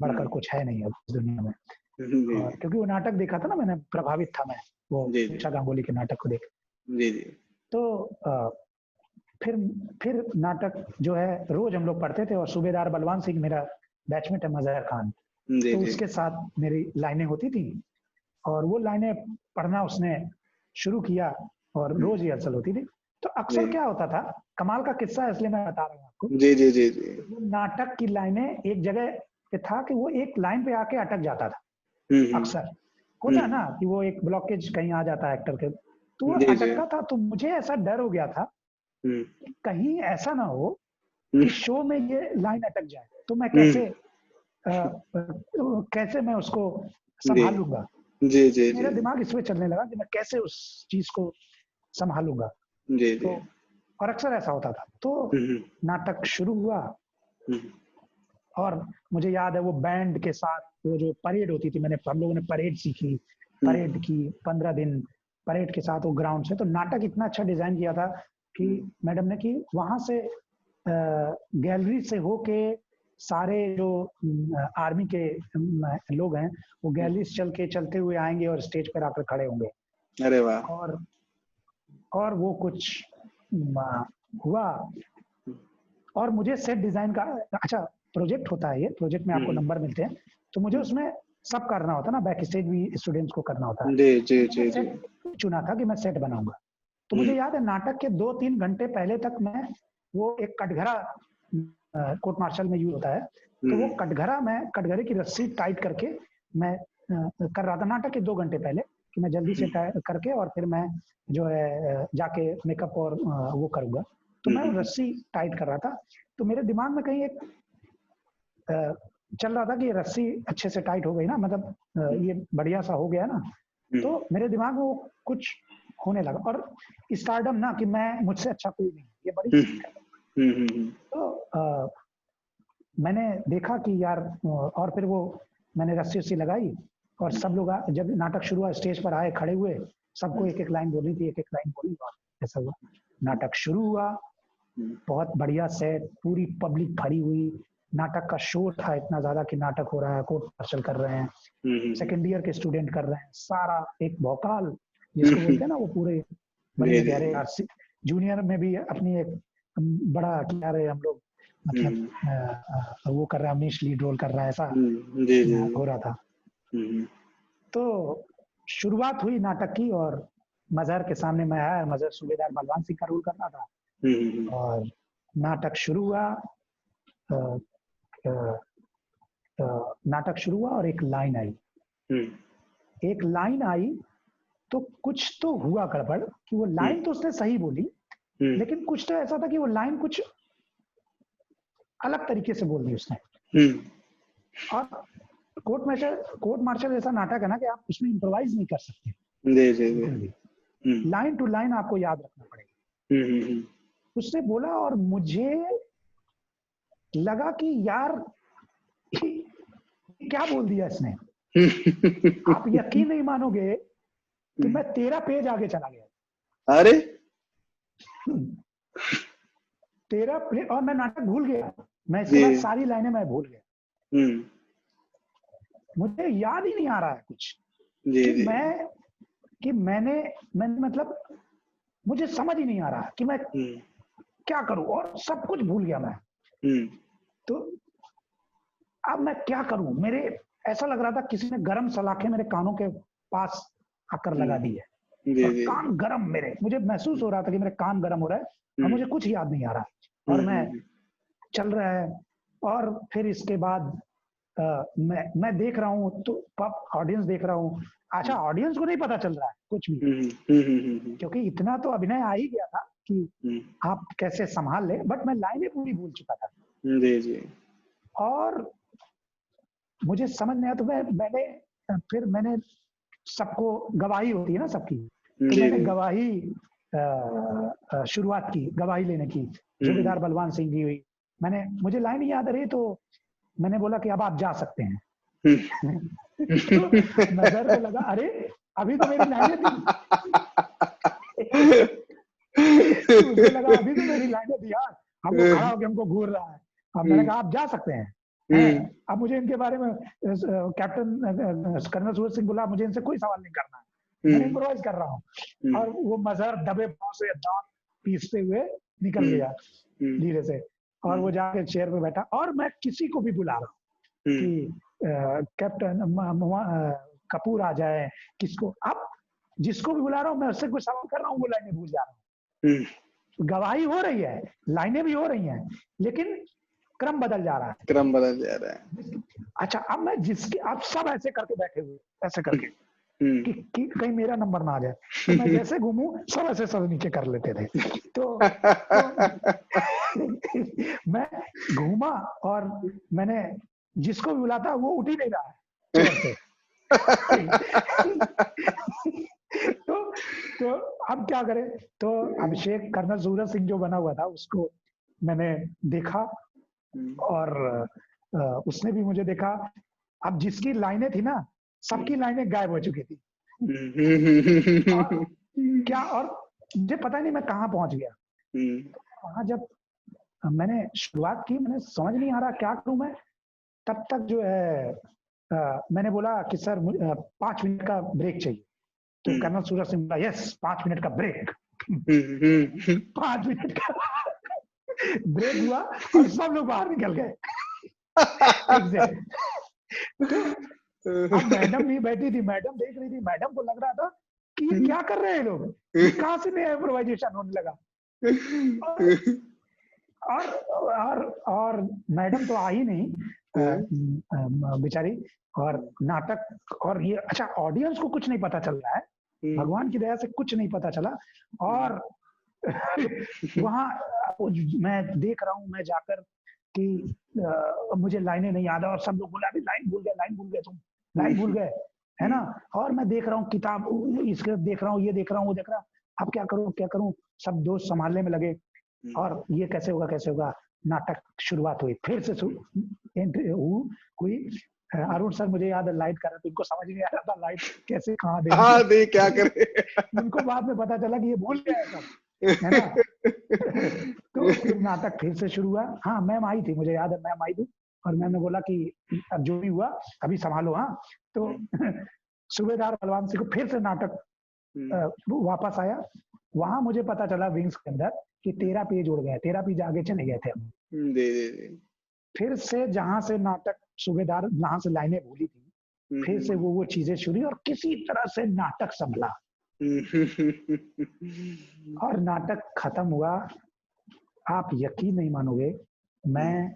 बढ़कर कुछ है नहीं अब इस दुनिया में। और क्योंकि वो नाटक देखा था ना मैंने, प्रभावित था मैं वो ऊषा गांगुली के नाटक को देख। तो फिर नाटक जो है रोज हम लोग पढ़ते थे, और सूबेदार बलवान सिंह मेरा बैचमेट है, मजहर खान, तो उसके साथ मेरी लाइनें होती थी, और वो लाइनें पढ़ना उसने शुरू किया, और रोज रिहर्सल होती थी। तो अक्सर क्या होता था, कमाल का किस्सा इसलिए मैं बता रहा हूँ आपको। वो नाटक की लाइनें एक जगह पे था कि वो एक लाइन पे आके अटक जाता था। अक्सर होता है ना कि वो एक ब्लॉकेज कहीं आ जाता है एक्टर के, तो वो अटकता था। तो मुझे ऐसा डर हो गया था कि कहीं ऐसा ना हो कि शो में ये लाइन अटक जाए, तो मैं कैसे मैं उसको संभालूंगा। मेरा दिमाग इसमें चलने लगा कि मैं कैसे उस चीज को संभालूंगा। तो और अक्सर ऐसा होता था। तो नाटक शुरू हुआ, और मुझे याद है वो बैंड के साथ वो जो परेड होती थी, हम लोगों ने परेड सीखी, परेड की 15 दिन परेड के साथ वो ग्राउंड से। तो नाटक इतना अच्छा डिजाइन किया था कि मैडम ने कि वहां से गैलरी से होके सारे जो आर्मी के लोग हैं वो गैलरी से चलते हुए आएंगे और स्टेज पर आकर खड़े होंगे। अरे वाह। और वो कुछ हुआ, और मुझे सेट डिजाइन का अच्छा प्रोजेक्ट होता है, ये प्रोजेक्ट में आपको नंबर मिलते हैं, तो मुझे उसमें सब करना होता ना, बैक स्टेज भी स्टूडेंट्स को करना होता है। सेट चुना था कि मैं सेट बनाऊंगा। तो मुझे याद है नाटक के 2-3 घंटे पहले तक मैं वो एक कटघरा कोर्ट मार्शल में यूज होता है, तो वो कटघरे की रस्सी टाइट करके मैं कर रहा था नाटक के 2 घंटे पहले, कि मैं जल्दी से करके और फिर मैं जो है जाके मेकअप और वो करूंगा। तो मैं रस्सी टाइट कर रहा था, तो मेरे दिमाग में कहीं एक चल रहा था कि ये रस्सी अच्छे से टाइट हो गई ना, मतलब ये बढ़िया सा हो गया ना। तो मेरे दिमाग में वो कुछ होने लगा। और स्टारडम ना, कि मैं मुझसे अच्छा कोई नहीं, ये बड़ी चीज है। तो मैंने देखा कि यार, और फिर वो मैंने रस्सी उस्सी लगाई और सब लोग जब नाटक शुरू हुआ, स्टेज पर आए, खड़े हुए, सबको एक एक लाइन बोली थी, एक एक लाइन बोली, और ऐसा हुआ। नाटक शुरू हुआ, बहुत बढ़िया सेट, पूरी पब्लिक भरी हुई, नाटक का शोर था इतना ज्यादा कि नाटक हो रहा है, कोर्ट मार्शल कर रहे हैं, सेकेंड ईयर के स्टूडेंट कर रहे हैं, सारा एक भौकाल जिसको बोलते हैं ना, वो पूरे बढ़िया कह रहे हैं। जूनियर में भी अपनी एक बड़ा क्या रहे हम लोग, मतलब वो कर रहा है, अमीश लीड रोल कर रहा है, ऐसा हो रहा था। तो शुरुआत हुई नाटक की, और मजहर के सामने मैं आया, मजहर सूबेदार बलवान सिंह का रोल कर रहा था, और नाटक शुरू हुआ। नाटक शुरू हुआ और एक लाइन आई, तो कुछ तो हुआ गड़बड़, कि वो लाइन तो उसने सही बोली, लेकिन कुछ तो ऐसा था कि वो लाइन कुछ अलग तरीके से बोल दी उसने। और कोर्ट मार्शल ऐसा नाटक है ना कि आप उसमें इम्प्रोवाइज नहीं कर सकते, लाइन टू लाइन आपको याद रखना पड़ेगा। उसने बोला और मुझे लगा कि यार क्या बोल दिया इसने। आप यकीन नहीं मानोगे कि मैं 13 पेज आगे चला गया। अरे 13 पेज, और मैं नाटक भूल गया। मैं इसके बाद सारी लाइनें मैं भूल गया, मुझे याद ही नहीं आ रहा है कुछ कि मैंने मतलब मुझे समझ ही नहीं आ रहा कि मैं क्या करूं, और सब कुछ भूल गया मैं। तो अब मैं क्या करूं, मेरे ऐसा लग रहा था किसी ने गरम सलाखें मेरे कानों के पास आकर लगा दी है, और कान गरम मेरे, मुझे महसूस हो रहा था कि मेरे कान गरम हो रहा है और मुझे कुछ याद नहीं आ रहा, और मैं चल रहा है। और फिर इसके बाद मैं देख रहा हूँ, तो ऑडियंस देख रहा हूँ। अच्छा, ऑडियंस को नहीं पता चल रहा है कुछ भी, क्योंकि इतना तो अभिनय आ ही गया था कि आप कैसे संभाल ले, बट मैं लाइनें पूरी भूल चुका था। और मुझे समझ नहीं आया, तो मैंने सबको, गवाही होती है ना सबकी, तो मैंने गवाही शुरुआत की, गवाही लेने की, सूबेदार बलवान सिंह की हुई। मुझे लाइन याद रही, तो मैंने बोला कि अब आप जा सकते हैं। तो नजर को लगा, अरे अभी तो मेरी लाइनें थी। मुझे लगा अभी तो मेरी लाइनें थी यार, हमको खड़ा होकर हमको घूर रहा है। अब मैंने कहा आप जा सकते हैं। अब मुझे इनके बारे में कैप्टन कर्नल सूरज सिंह बोला, मुझे इनसे कोई सवाल नहीं करना है, मैं इम्प्रोवाइज कर रहा हूँ। और वो मजहर दबे पांव से दांत पीसते हुए निकल गया धीरे से, और वो जाके चेयर पे बैठा, और मैं किसी को भी बुला रहा हूँ कि कैप्टन कपूर आ जाए, किसको, अब जिसको भी बुला रहा हूँ मैं उससे कुछ सवाल कर रहा हूँ, वो लाइनें भूल जा रहा हूँ। गवाही हो रही है, लाइनें भी हो रही हैं, लेकिन क्रम बदल जा रहा है। अच्छा, अब मैं आप सब ऐसे करके बैठे हुए, ऐसे करके कि कहीं मेरा नंबर ना आ जाए, तो मैं जैसे घूमूं सब ऐसे सब नीचे कर लेते थे। तो मैं घूमा, और मैंने जिसको भी बुलाता वो उठ ही नहीं रहा है चेयर से। तो अब क्या करें, तो अभिषेक, कर्नल सूरज सिंह जो बना हुआ था, उसको मैंने देखा, और उसने भी मुझे देखा। अब जिसकी लाइनें थी ना, सबकी लाइनें गायब हो चुकी थी। और मुझे पता नहीं मैं कहाँ पहुंच गया। वहां जब मैंने शुरुआत की, मैंने समझ नहीं आ रहा क्या करूं मैं। तब तक जो है मैंने बोला कि सर 5 मिनट का ब्रेक चाहिए। तो कर्नल सूरज सिंह बोला, यस 5 मिनट का ब्रेक। 5 मिनट का ब्रेक हुआ और सब लोग बाहर निकल गए। तो अब मैडम नहीं बैठी थी, मैडम देख रही थी, मैडम को लग रहा था कि ये क्या कर रहे हैं लोग, कहाँ से नया इम्प्रोवाइजेशन होने लगा। और मैडम तो आ ही नहीं बेचारी, और नाटक, और ये, अच्छा ऑडियंस को कुछ नहीं पता चल रहा है, भगवान की दया से कुछ नहीं पता चला। और वहां मैं देख रहा हूं, मैं जाकर कि मुझे लाइनें नहीं याद है, और सब लोग बोला लाइन भूल गए तुम, लाइन भूल गए, है ना। और मैं देख रहा हूँ किताब, इसके देख रहा हूँ, ये देख रहा हूँ, वो देख रहा हूँ, अब क्या करूं, सब दोस्त संभालने में लगे और ये कैसे होगा। नाटक शुरुआत हुई, फिर से हुई। अरुण सर मुझे याद है लाइट कर रहे थे, उनको समझ नहीं आ रहा था लाइट कैसे कहाँ दे क्या करे। उनको बाद में पता चला कि ये भूल गया है सब, है ना। तो फिर नाटक फिर से शुरू हुआ। हाँ मैम आई थी, मुझे याद है मैम आई थी और मैम ने बोला कि अब जो भी हुआ अभी संभालो। हाँ तो सूबेदार बलवान सिंह को फिर से नाटक वापस आया। वहां मुझे पता चला विंग्स के अंदर कि 13 पेज उड़ गए, 13 पेज आगे चले गए थे हम। फिर से जहां से नाटक सूबेदार जहां से लाइनें भूली थी, फिर से वो चीजें शुरू और किसी तरह से नाटक संभला और नाटक खत्म हुआ। आप यकीन नहीं मानोगे, मैं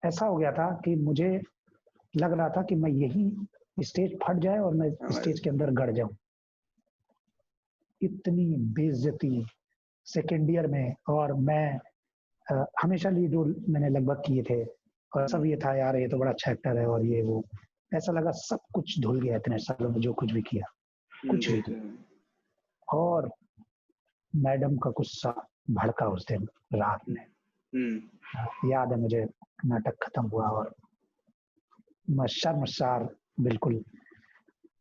ऐसा हो गया था कि मुझे लग रहा था कि मैं यही स्टेज फट जाए और मैं स्टेज के अंदर गड़ जाऊं। इतनी बेइज्जती सेकेंड ईयर में, और मैं हमेशा लिए जो मैंने लगभग किए थे और सब ये था यार ये तो बड़ा अच्छा एक्टर है और ये वो, ऐसा लगा सब कुछ धुल गया इतने सालों में जो कुछ भी किया, कुछ भी। और मैडम का गुस्सा भड़का उस दिन रात में। याद है मुझे, नाटक खत्म हुआ और मैं शर्मसार बिल्कुल,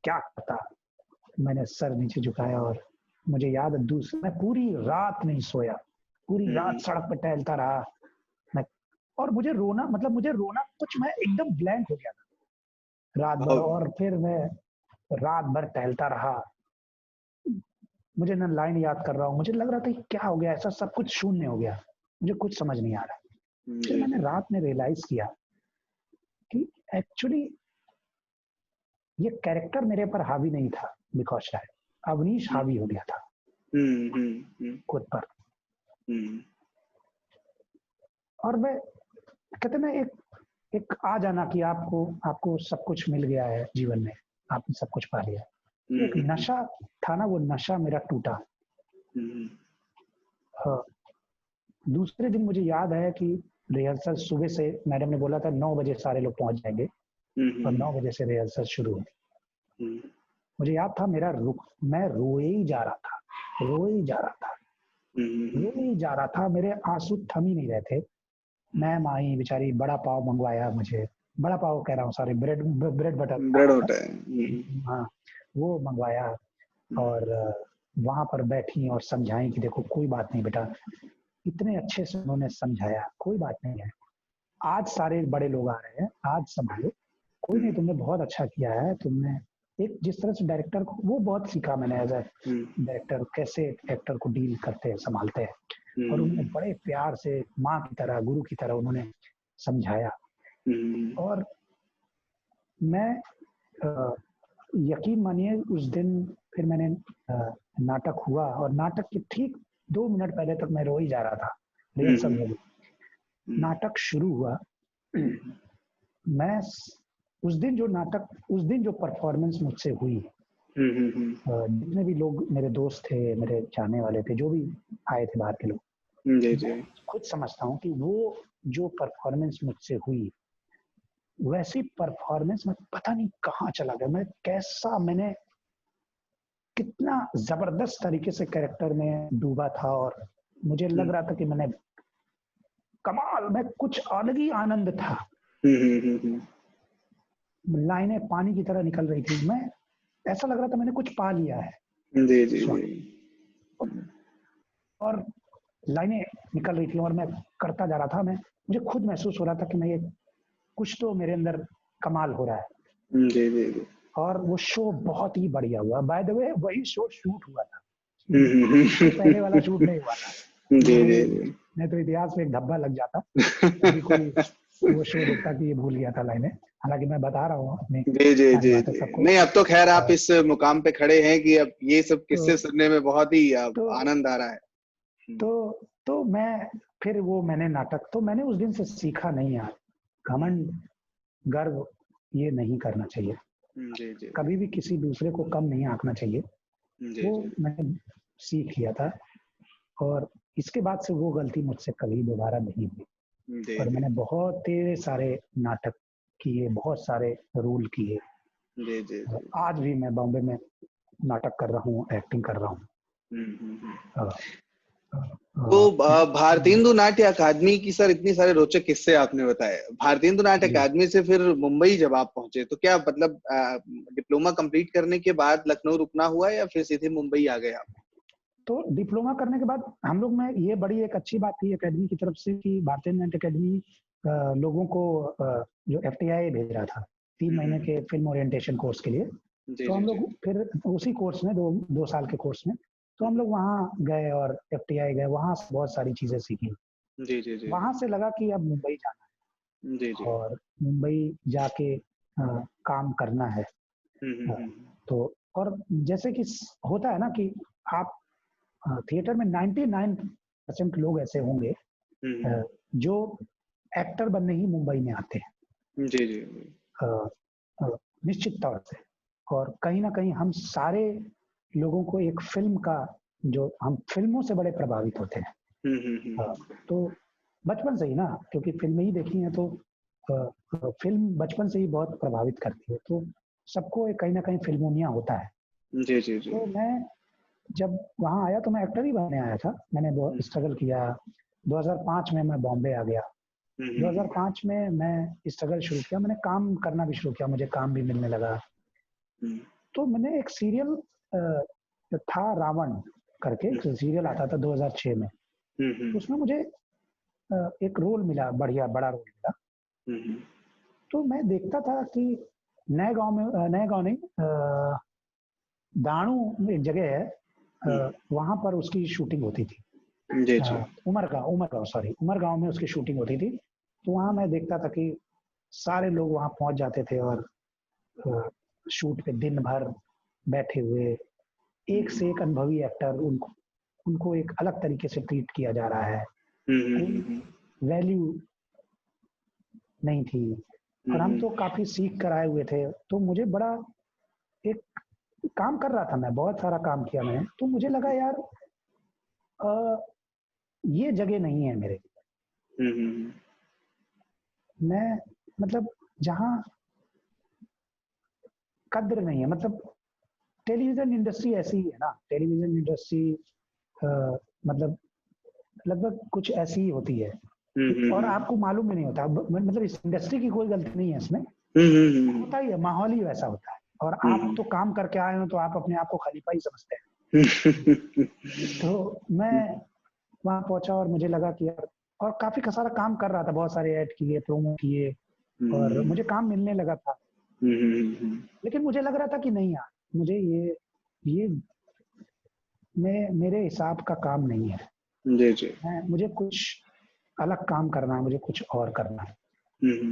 क्या करता। मैंने सर नीचे झुकाया और मुझे याद है मैं पूरी रात नहीं सोया, पूरी रात सड़क पर टहलता रहा मैं। और मुझे रोना कुछ, मैं एकदम ब्लैंक हो गया था रात भर। और फिर मैं रात भर टहलता रहा, मुझे ना लाइन याद कर रहा हूँ, मुझे लग रहा था कि क्या हो गया, ऐसा सब कुछ शून्य हो गया, मुझे कुछ समझ नहीं आ रहा। फिर मैंने रात में रियलाइज किया कि एक्चुअली ये कैरेक्टर मेरे पर हावी नहीं था, बिकॉज शायद अवनीश हावी हो गया था खुद पर। और मैं कहते ना एक आ जाना कि आपको सब कुछ मिल गया है जीवन में, आपने सब कुछ पा लिया। एक नशा था ना, वो नशा मेरा टूटा। दूसरे दिन मुझे याद है कि रिहर्सल सुबह से मैडम ने बोला था 9 बजे सारे लोग पहुंच जाएंगे और 9 बजे से रिहर्सल शुरू हुई। मुझे याद था मैं रोए ही जा रहा था, मेरे आंसू थम ही नहीं रहे थे। मैम आई बेचारी, बड़ा पाव मंगवाया मुझे, बड़ा पाव कह रहा हूँ सॉरी, ब्रेड बटर। हाँ वो मंगवाया और वहां पर बैठी और समझाई कि देखो कोई बात नहीं बेटा, इतने अच्छे से उन्होंने समझाया, कोई बात नहीं है, आज सारे बड़े लोग आ रहे हैं, आज संभालो, कोई नहीं, तुमने बहुत अच्छा किया है। तुमने एक जिस तरह से डायरेक्टर को, वो बहुत सीखा मैंने एज ए डायरेक्टर, कैसे एक्टर को डील करते हैं, संभालते हैं। और उन्होंने बड़े प्यार से माँ की तरह, गुरु की तरह उन्होंने समझाया। और मैं यकीन मानिए उस दिन फिर मैंने नाटक हुआ और नाटक के ठीक 2 मिनट पहले तक मैं रो ही जा रहा था रिहर्सल में। नाटक शुरू हुआ, मैं उस दिन जो परफॉर्मेंस मुझसे हुई, जितने भी लोग मेरे दोस्त थे, मेरे चाहने वाले थे, जो भी आए थे बाहर के लोग, खुद समझता हूँ कि वो जो परफॉर्मेंस मुझसे हुई, वैसी परफॉर्मेंस में पता नहीं कहाँ चला गया मैंने कितना जबरदस्त तरीके से कैरेक्टर में डूबा था। और मुझे लग रहा था कि मैं कुछ अलग ही आनंद था। लाइनें पानी की तरह निकल रही थी, मैं ऐसा लग रहा था मैंने कुछ पा लिया है। और लाइनें निकल रही थी और मैं करता जा रहा था, मुझे खुद महसूस हो रहा था कि मैं ये कुछ तो मेरे अंदर कमाल हो रहा है। और वो शो बहुत ही बढ़िया हुआ। बाय द वे वही शो शूट हुआ था, पहले वाला शूट नहीं हुआ था। नहीं तो इतिहास में एक धब्बा लग जाता, कोई वो शो देखता कि ये भूल गया था लाइनें। हालांकि मैं बता रहा हूँ अपनी नहीं, अब तो खैर आप इस मुकाम पे खड़े हैं कि अब ये सब किस्से सुनने में बहुत ही आनंद आ रहा है। तो मैं फिर मैंने नाटक, तो मैंने उस दिन से सीखा नहीं यार, घमंड गर्व ये नहीं करना चाहिए। कभी भी किसी दूसरे को कम नहीं आंकना चाहिए। वो मैंने सीख लिया था और इसके बाद से वो गलती मुझसे कभी दोबारा नहीं हुई। और मैंने बहुत सारे नाटक किए, बहुत सारे रोल किए। आज भी मैं बॉम्बे में नाटक कर रहा हूँ, एक्टिंग कर रहा हूँ। तो भारतेंदु नाट्य अकादमी की सर इतनी सारे रोचक किस्से आपने बताए, भारतेंदु नाट्य अकादमी से फिर मुंबई जब आप पहुंचे तो क्या मतलब डिप्लोमा कंप्लीट करने के बाद लखनऊ रुकना हुआ या फिर सीधे मुंबई आ गए आप? तो डिप्लोमा करने के बाद हम लोग में ये बड़ी एक अच्छी बात थी अकेडमी की तरफ से कि भारतेंदु नाट्य अकेडमी लोगों को जो FTI भेज रहा था 3 महीने के फिल्म ओरिएंटेशन कोर्स के लिए। तो हम लोग फिर उसी कोर्स में 2 साल के कोर्स में तो हम लोग वहाँ गए और FTI गए, वहाँ से बहुत सारी चीजें सीखी। वहां से लगा कि अब मुंबई जाना है और मुंबई जाके काम करना है। तो और जैसे कि होता है ना कि आप थिएटर में 99% लोग ऐसे होंगे जो एक्टर बनने ही मुंबई में आते हैं। निश्चित तौर से। और कहीं ना कहीं हम सारे लोगों को एक फिल्म का जो हम फिल्मों से बड़े प्रभावित होते हैं। तो बचपन से ही ना, क्योंकि फिल्में ही देखी हैं तो फिल्म बचपन से ही बहुत प्रभावित करती है। तो सबको कहीं ना कहीं फिल्मोनिया होता है। तो मैं जब वहाँ आया तो मैं एक्टर ही बनने आया था। मैंने बहुत स्ट्रगल किया। 2005 में मैं बॉम्बे आ गया। 2005 में मैं स्ट्रगल शुरू किया, मैंने काम करना भी शुरू किया, मुझे काम भी मिलने लगा। तो मैंने एक सीरियल था रावण करके, एक सीरियल आता था 2006 में। तो उसमें मुझे एक रोल मिला, बढ़िया बड़ा रोल मिला। तो मैं देखता था कि नए गांव नहीं, दाणू एक जगह है, वहां पर उसकी शूटिंग होती थी। उमरगांव में उसकी शूटिंग होती थी। तो वहां मैं देखता था कि सारे लोग वहां पहुंच जाते थे और शूट पे दिन भर बैठे हुए, एक से एक अनुभवी एक्टर, उनको एक अलग तरीके से ट्रीट किया जा रहा है, कोई वैल्यू नहीं थी। और हम तो काफी सीख कर आए हुए थे। तो मुझे बड़ा एक काम कर रहा था, मैं बहुत सारा काम किया मैंने। तो मुझे लगा यार ये जगह नहीं है मेरे। मैं मतलब जहाँ कद्र नहीं है, मतलब टेलीविजन इंडस्ट्री ऐसी ही है ना। टेलीविजन इंडस्ट्री मतलब लगभग कुछ ऐसी ही होती है और आपको मालूम भी नहीं होता। मतलब इस इंडस्ट्री की कोई गलती नहीं है इसमें, होता ही है, माहौल ही वैसा होता है। और आप तो काम करके आए हो तो आप अपने आप को खलीफा ही समझते हैं। तो मैं वहां पहुंचा और मुझे लगा कि यार, और काफी सारा काम कर रहा था, बहुत सारे ऐड किए, प्रोमो किए और मुझे काम मिलने लगा था। लेकिन मुझे लग रहा था कि नहीं यार, मुझे ये मेरे हिसाब का काम नहीं है। मुझे कुछ अलग काम करना है, मुझे कुछ और करना है।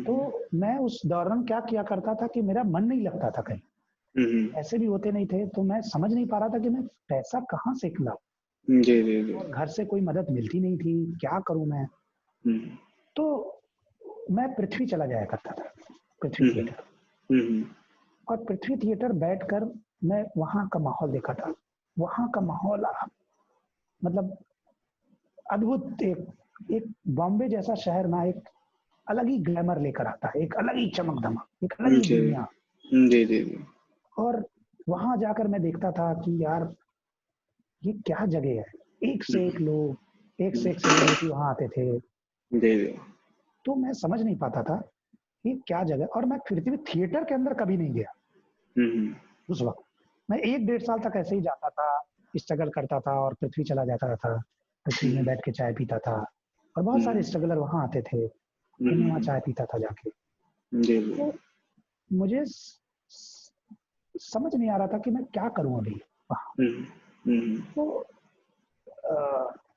तो मैं उस दौरान क्या किया करता था कि मेरा मन नहीं लगता था कहीं, ऐसे भी होते नहीं थे। तो मैं समझ नहीं पा रहा था कि मैं पैसा कहाँ से लाऊं। और घर से कोई मदद मिलती नहीं थी, क्या करूं मैं। तो मैं पृथ्वी चला जाया करता था, पृथ्वी थिएटर। और पृथ्वी थिएटर बैठकर मैं वहां का माहौल देखा था। वहां का माहौल मतलब अद्भुत। एक बॉम्बे जैसा शहर ना एक अलग ही ग्लैमर लेकर आता है, एक अलग ही चमक धमक, एक अलग ही दुनिया। और वहां जाकर मैं देखता था कि यार ये क्या जगह है। एक से एक लोग, एक से एक सेलिब्रिटी वहां आते थे। तो मैं समझ नहीं पाता था ये क्या जगह। और मैं फिर भी थिएटर के अंदर कभी नहीं गया उस वक्त। मैं 1-1.5 साल तक ऐसे ही जाता था, स्ट्रगल करता था और पृथ्वी चला जाता था। पृथ्वी में बैठ के चाय पीता था और बहुत सारे स्ट्रगलर वहां आते थे, तो मैं वहां चाय पीता था जाके। तो मुझे समझ नहीं आ रहा था कि मैं क्या करूं अभी वहां। तो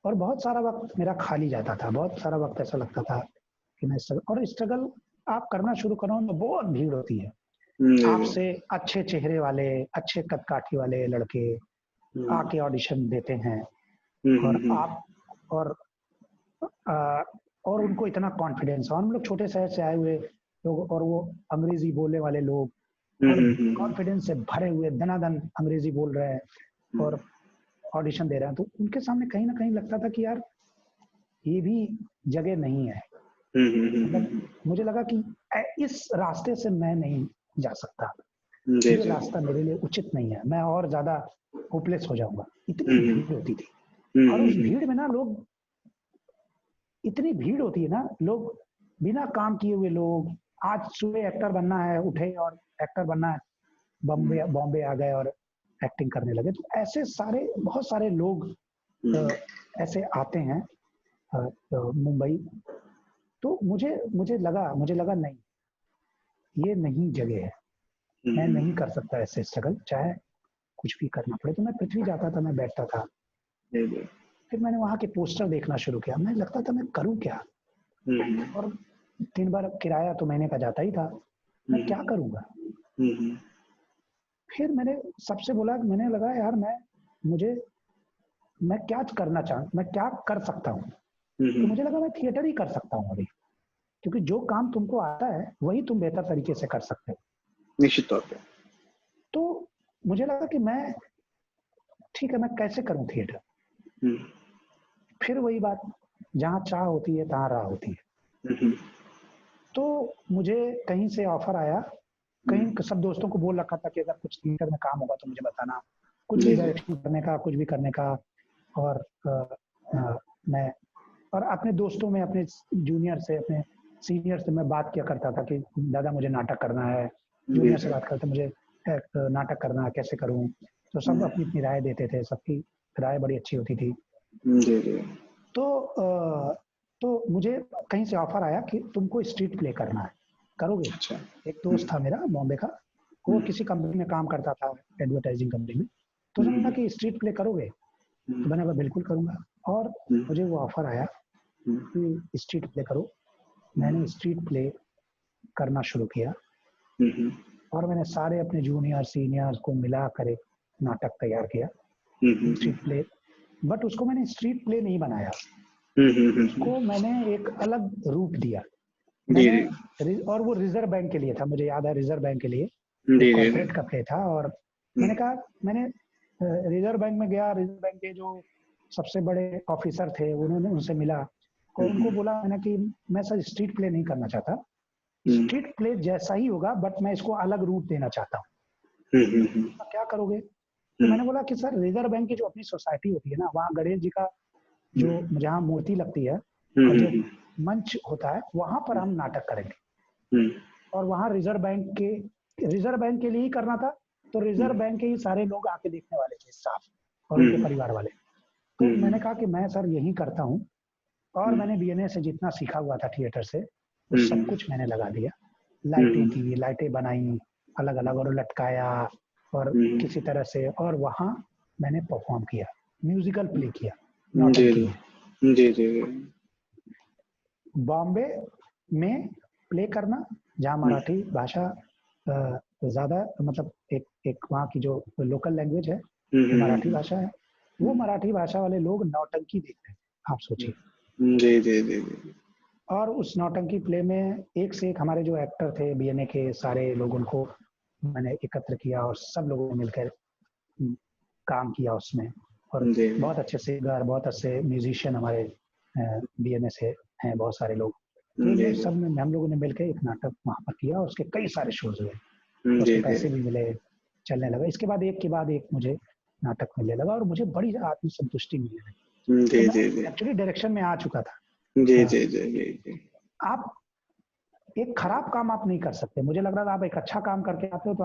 और बहुत सारा वक्त मेरा खाली जाता था, बहुत सारा वक्त ऐसा लगता था कि मैं स्ट्रगल आप करना शुरू करो तो बहुत भीड़ होती है। आपसे अच्छे चेहरे वाले, अच्छे कदकाठी वाले लड़के आके ऑडिशन देते हैं और आप और उनको इतना कॉन्फिडेंस। और हम लोग छोटे शहर से आए हुए लोग और वो अंग्रेजी बोलने वाले लोग और कॉन्फिडेंस से भरे हुए दनादन अंग्रेजी बोल रहे हैं और ऑडिशन दे रहे हैं। तो उनके सामने कहीं ना कहीं लगता था कि यार ये भी जगह नहीं है। मतलब मुझे लगा कि इस रास्ते से मैं नहीं जा सकता। ये रास्ता मेरे लिए उचित नहीं है, मैं और ज्यादा होपलेस हो जाऊंगा। इतनी भीड़ होती थी और उस भीड़ में ना लोग, इतनी भीड़ होती है ना, लोग बिना काम किए हुए लोग, आज सुबह एक्टर बनना है उठे और एक्टर बनना है, बॉम्बे आ गए और एक्टिंग करने लगे। तो ऐसे सारे बहुत सारे लोग ऐसे आते हैं मुंबई। तो मुझे लगा नहीं, ये नहीं जगह है, मैं नहीं कर सकता ऐसे स्ट्रगल, चाहे कुछ भी करना पड़े। तो मैं पृथ्वी जाता था, मैं बैठता था, फिर मैंने वहां के पोस्टर देखना शुरू किया, मैं लगता था मैं करूं क्या, और 3 बार किराया तो महीने का जाता ही था, मैं क्या करूंगा। फिर मैंने सबसे बोला, मैंने लगा यार मैं क्या करना चाहूँ, मैं क्या कर सकता हूँ। तो मुझे लगा मैं थिएटर ही कर सकता हूँ अभी, क्योंकि जो काम तुमको आता है वही तुम बेहतर तरीके से कर सकते हो, निश्चित तौर पे। तो मुझे लगा कि मैं ठीक है, मैं कैसे करूं थिएटर। फिर वही बात, जहाँ चाह होती है तहाँ राह होती है। तो मुझे कहीं से ऑफर आया, कहीं सब दोस्तों को बोल रखा था कि अगर कुछ थिएटर में काम होगा तो मुझे बताना, कुछ भी डायरेक्शन करने का, कुछ भी करने का। और मैं और अपने दोस्तों में, अपने जूनियर से, अपने सीनियर से मैं बात किया करता था कि दादा मुझे नाटक करना है, जूनियर से बात करते मुझे नाटक करना है, कैसे करूं। तो सब अपनी अपनी राय देते थे, सबकी राय बड़ी अच्छी होती थी। तो मुझे कहीं से ऑफर आया कि तुमको स्ट्रीट प्ले करना है, करोगे। एक दोस्त था मेरा बॉम्बे का, वो किसी कंपनी में काम करता था, एडवर्टाइजिंग कंपनी में। तो उसने कहा कि स्ट्रीट प्ले करोगे, तो मैंने कहा बिल्कुल करूंगा। और मुझे वो ऑफर आया कि स्ट्रीट प्ले करो। मैंने स्ट्रीट प्ले करना शुरू किया और मैंने सारे अपने जूनियर सीनियर्स को मिला कर एक नाटक तैयार किया, स्ट्रीट प्ले। बट उसको मैंने स्ट्रीट प्ले नहीं बनाया, उसको मैंने एक अलग रूप दिया मैंने, और वो रिजर्व बैंक के लिए था, मुझे याद है, रिजर्व बैंक के लिए कॉर्पोरेट का प्ले था। और मैंने कहा, मैंने रिजर्व बैंक में गया, रिजर्व बैंक के जो सबसे बड़े ऑफिसर थे उन्होंने, उनसे मिला और उनको बोला मैंने कि मैं सर स्ट्रीट प्ले नहीं करना चाहता, स्ट्रीट प्ले जैसा ही होगा बट मैं इसको अलग रूप देना चाहता हूँ। क्या करोगे। तो मैंने बोला कि सर रिजर्व बैंक की जो अपनी सोसाइटी होती है ना, वहाँ गणेश जी का जो जहाँ मूर्ति लगती है और जो मंच होता है, वहां पर हम नाटक करेंगे। और वहाँ रिजर्व बैंक के लिए ही करना था, तो रिजर्व बैंक के ही सारे लोग आके देखने वाले थे, स्टाफ और उनके परिवार वाले। तो मैंने कहा कि मैं सर यही करता हूँ। और मैंने बीएनए से जितना सीखा हुआ था थिएटर से, वो सब कुछ मैंने लगा दिया। लाइटें थी, लाइटें बनाई अलग अलग और लटकाया और किसी तरह से, और वहाँ मैंने परफॉर्म किया, म्यूजिकल प्ले किया, नौटंकी। बॉम्बे में प्ले करना, जहाँ मराठी भाषा ज्यादा, मतलब एक वहाँ की जो लोकल लैंग्वेज है मराठी भाषा है, वो मराठी भाषा वाले लोग नौटंकी देखते हैं, आप सोचिए। और उस नौटंकी प्ले में एक से एक हमारे जो एक्टर थे बीएनए के सारे लोग, उनको मैंने एकत्र किया और सब लोगों ने मिलकर काम किया उसमें। और बहुत अच्छे सिंगर, बहुत अच्छे म्यूजिशियन हमारे बीएनए से हैं, बहुत सारे लोग। तो सब में हम लोगों ने मिलकर एक नाटक वहाँ पर किया और उसके कई सारे शोज हुए, उसके पैसे भी मिले, चलने लगा। इसके बाद एक मुझे नाटक मिलने लगा और मुझे बड़ी आत्मसंतुष्टि मिलने लगी। एक्चुअली डायरेक्शन में आ चुका था। आप एक खराब काम आप नहीं कर सकते, मुझे लग रहा था आप एक अच्छा काम करके आते हो तो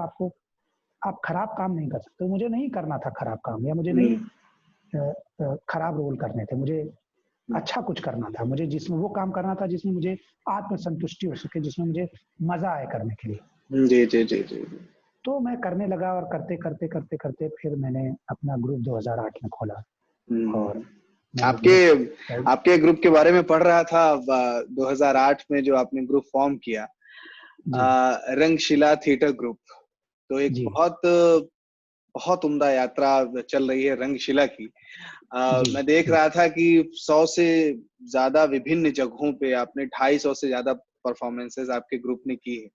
आप खराब काम नहीं कर सकते। मुझे नहीं करना था खराब काम, या मुझे नहीं खराब रोल करने थे, मुझे अच्छा कुछ करना था, मुझे जिसमें वो काम करना था जिसमें मुझे आत्मसंतुष्टि हो सके, जिसमें मुझे मजा आए करने के लिए। तो मैं करने लगा और करते करते करते करते फिर मैंने अपना ग्रुप 2008 में खोला। और आपके ग्रुप के बारे में पढ़ रहा था 2008 में जो आपने ग्रुप फॉर्म किया, रंगशिला थिएटर ग्रुप, तो एक बहुत उम्दा यात्रा चल रही है रंगशिला की। मैं देख रहा था कि 100 से ज्यादा विभिन्न जगहों पे आपने 250 से ज्यादा परफॉर्मेंसेस आपके ग्रुप ने की है।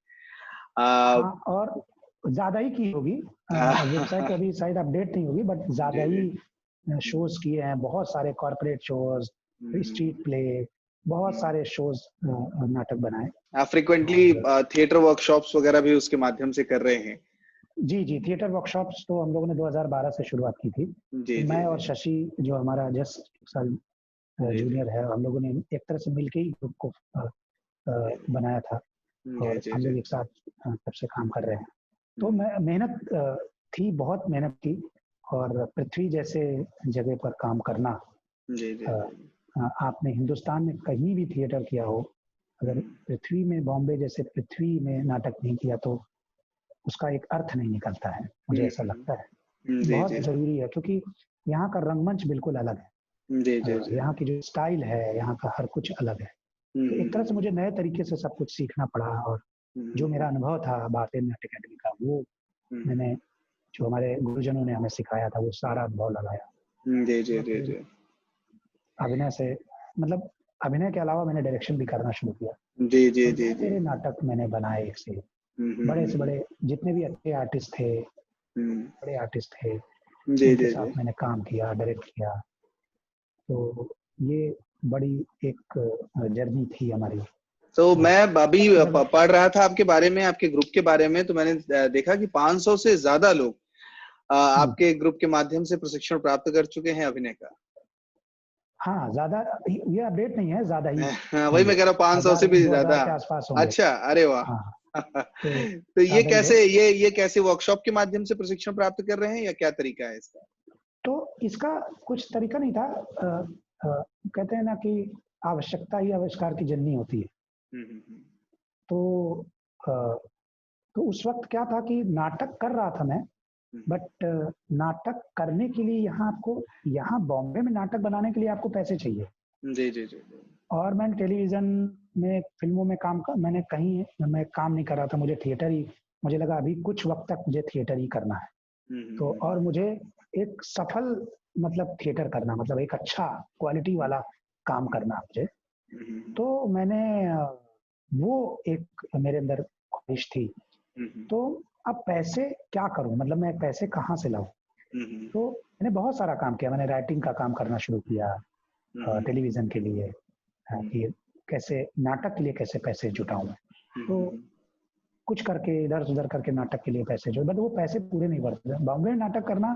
और ज्यादा ही की होगी, वेबसाइट अभी शायद अपडेट नहीं होगी, बट ज्यादा ही शोज किए हैं, बहुत सारे कॉर्पोरेट शोज, स्ट्रीट प्ले, बहुत सारे शोज नाटक बनाए। फ्रीक्वेंटली थिएटर वर्कशॉप्स वगैरह भी उसके माध्यम से कर रहे हैं। जी जी, थिएटर वर्कशॉप्स तो हम लोगों ने 2012 से शुरुआत की थी। जी तो जी मैं और जी शशि जो हमारा जस्ट 1 साल जी जी जूनियर है, हम लोगों ने एक तरह से मिलके ही ग्रुप को बनाया था जी और जी हम जी लोग एक साथ तब से काम कर रहे हैं। तो हम्म, मैं मेहनत थी, बहुत मेहनत की। और पृथ्वी जैसे जगह पर काम करना, जी जी अ, जी आपने हिंदुस्तान में कहीं भी थिएटर किया हो, अगर हम्म, पृथ्वी में, बॉम्बे जैसे पृथ्वी में नाटक नहीं किया तो उसका एक अर्थ नहीं निकलता है, मुझे ऐसा लगता है। जी बहुत जी ज़रूरी है क्योंकि यहाँ का रंगमंच बिल्कुल अलग है। जी जी जी यहाँ की जो स्टाइल है, यहाँ का हर कुछ अलग है। तो एक तरह से मुझे नए तरीके से सब कुछ सीखना पड़ा और जो मेरा अनुभव था भारतीय नाट्य अकेडमी का, वो मैंने, जो हमारे गुरुजनों ने हमें सिखाया था, वो सारा अनुभव लगाया। जी जी और जी फिर जी अभिनय से, मतलब अभिनय के अलावा मैंने डायरेक्शन भी करना शुरू किया जी जी और जी बहुत जी सारे नाटक मैंने बनाए, एक से एक। बड़े से बड़े जितने भी अच्छे आर्टिस्ट थे, बड़े आर्टिस्ट थे, जी उनके जी जी साथ मैंने काम किया, डायरेक्ट किया। तो ये बड़ी एक जर्नी थी हमारी। तो हाँ, मैं अभी काफी जगह। पढ़ रहा था आपके बारे में, आपके ग्रुप के बारे में, तो मैंने देखा कि 500 से ज्यादा लोग आपके ग्रुप के माध्यम से प्रशिक्षण प्राप्त कर चुके हैं अभिनय का। हाँ, ज़्यादा ये अपडेट नहीं है, ज़्यादा ही वही होंगे। मैं कह रहा हूँ, 500 से 1000 भी 2000 ज्यादा। के आसपास होंगे। अच्छा, अरे वाह। हाँ, तो तो ये ज़्यादा ही है। कैसे, ये कैसे वर्कशॉप के माध्यम से प्रशिक्षण प्राप्त कर रहे हैं या क्या तरीका है इसका? तो इसका कुछ तरीका नहीं था। कहते हैं ना कि आवश्यकता ही आविष्कार की जननी होती है। हम्म। तो अ, तो उस वक़्त क्या था कि नाटक कर रहा था मैं, हम्म, बट नाटक करने के लिए यहाँ बॉम्बे में नाटक बनाने के लिए आपको पैसे चाहिए। जी जी जी जी और मैंने टेलीविज़न में, फ़िल्मों में मैंने कहीं मैं काम नहीं कर रहा था। मुझे लगा अभी कुछ वक़्त तक मुझे थिएटर ही करना है। तो हम्म। और मुझे एक सफल, मतलब थिएटर करना, मतलब एक अच्छा क्वालिटी वाला काम करना मुझे। हम्म तो मैंने वो एक मेरे अंदर ख्वाहिश थी। हम्म तो अब पैसे क्या करूँ? मतलब मैं पैसे कहाँ से लाऊँ? हम्म तो मैंने बहुत सारा काम किया। मैंने राइटिंग का काम करना शुरू किया टेलीविज़न के लिए, कि कैसे नाटक के लिए कैसे पैसे जुटाऊँ मैं। तो कुछ करके इधर-उधर करके नाटक के लिए पैसे बट वो पैसे पूरे नहीं बढ़ते। बॉम्बे में नाटक करना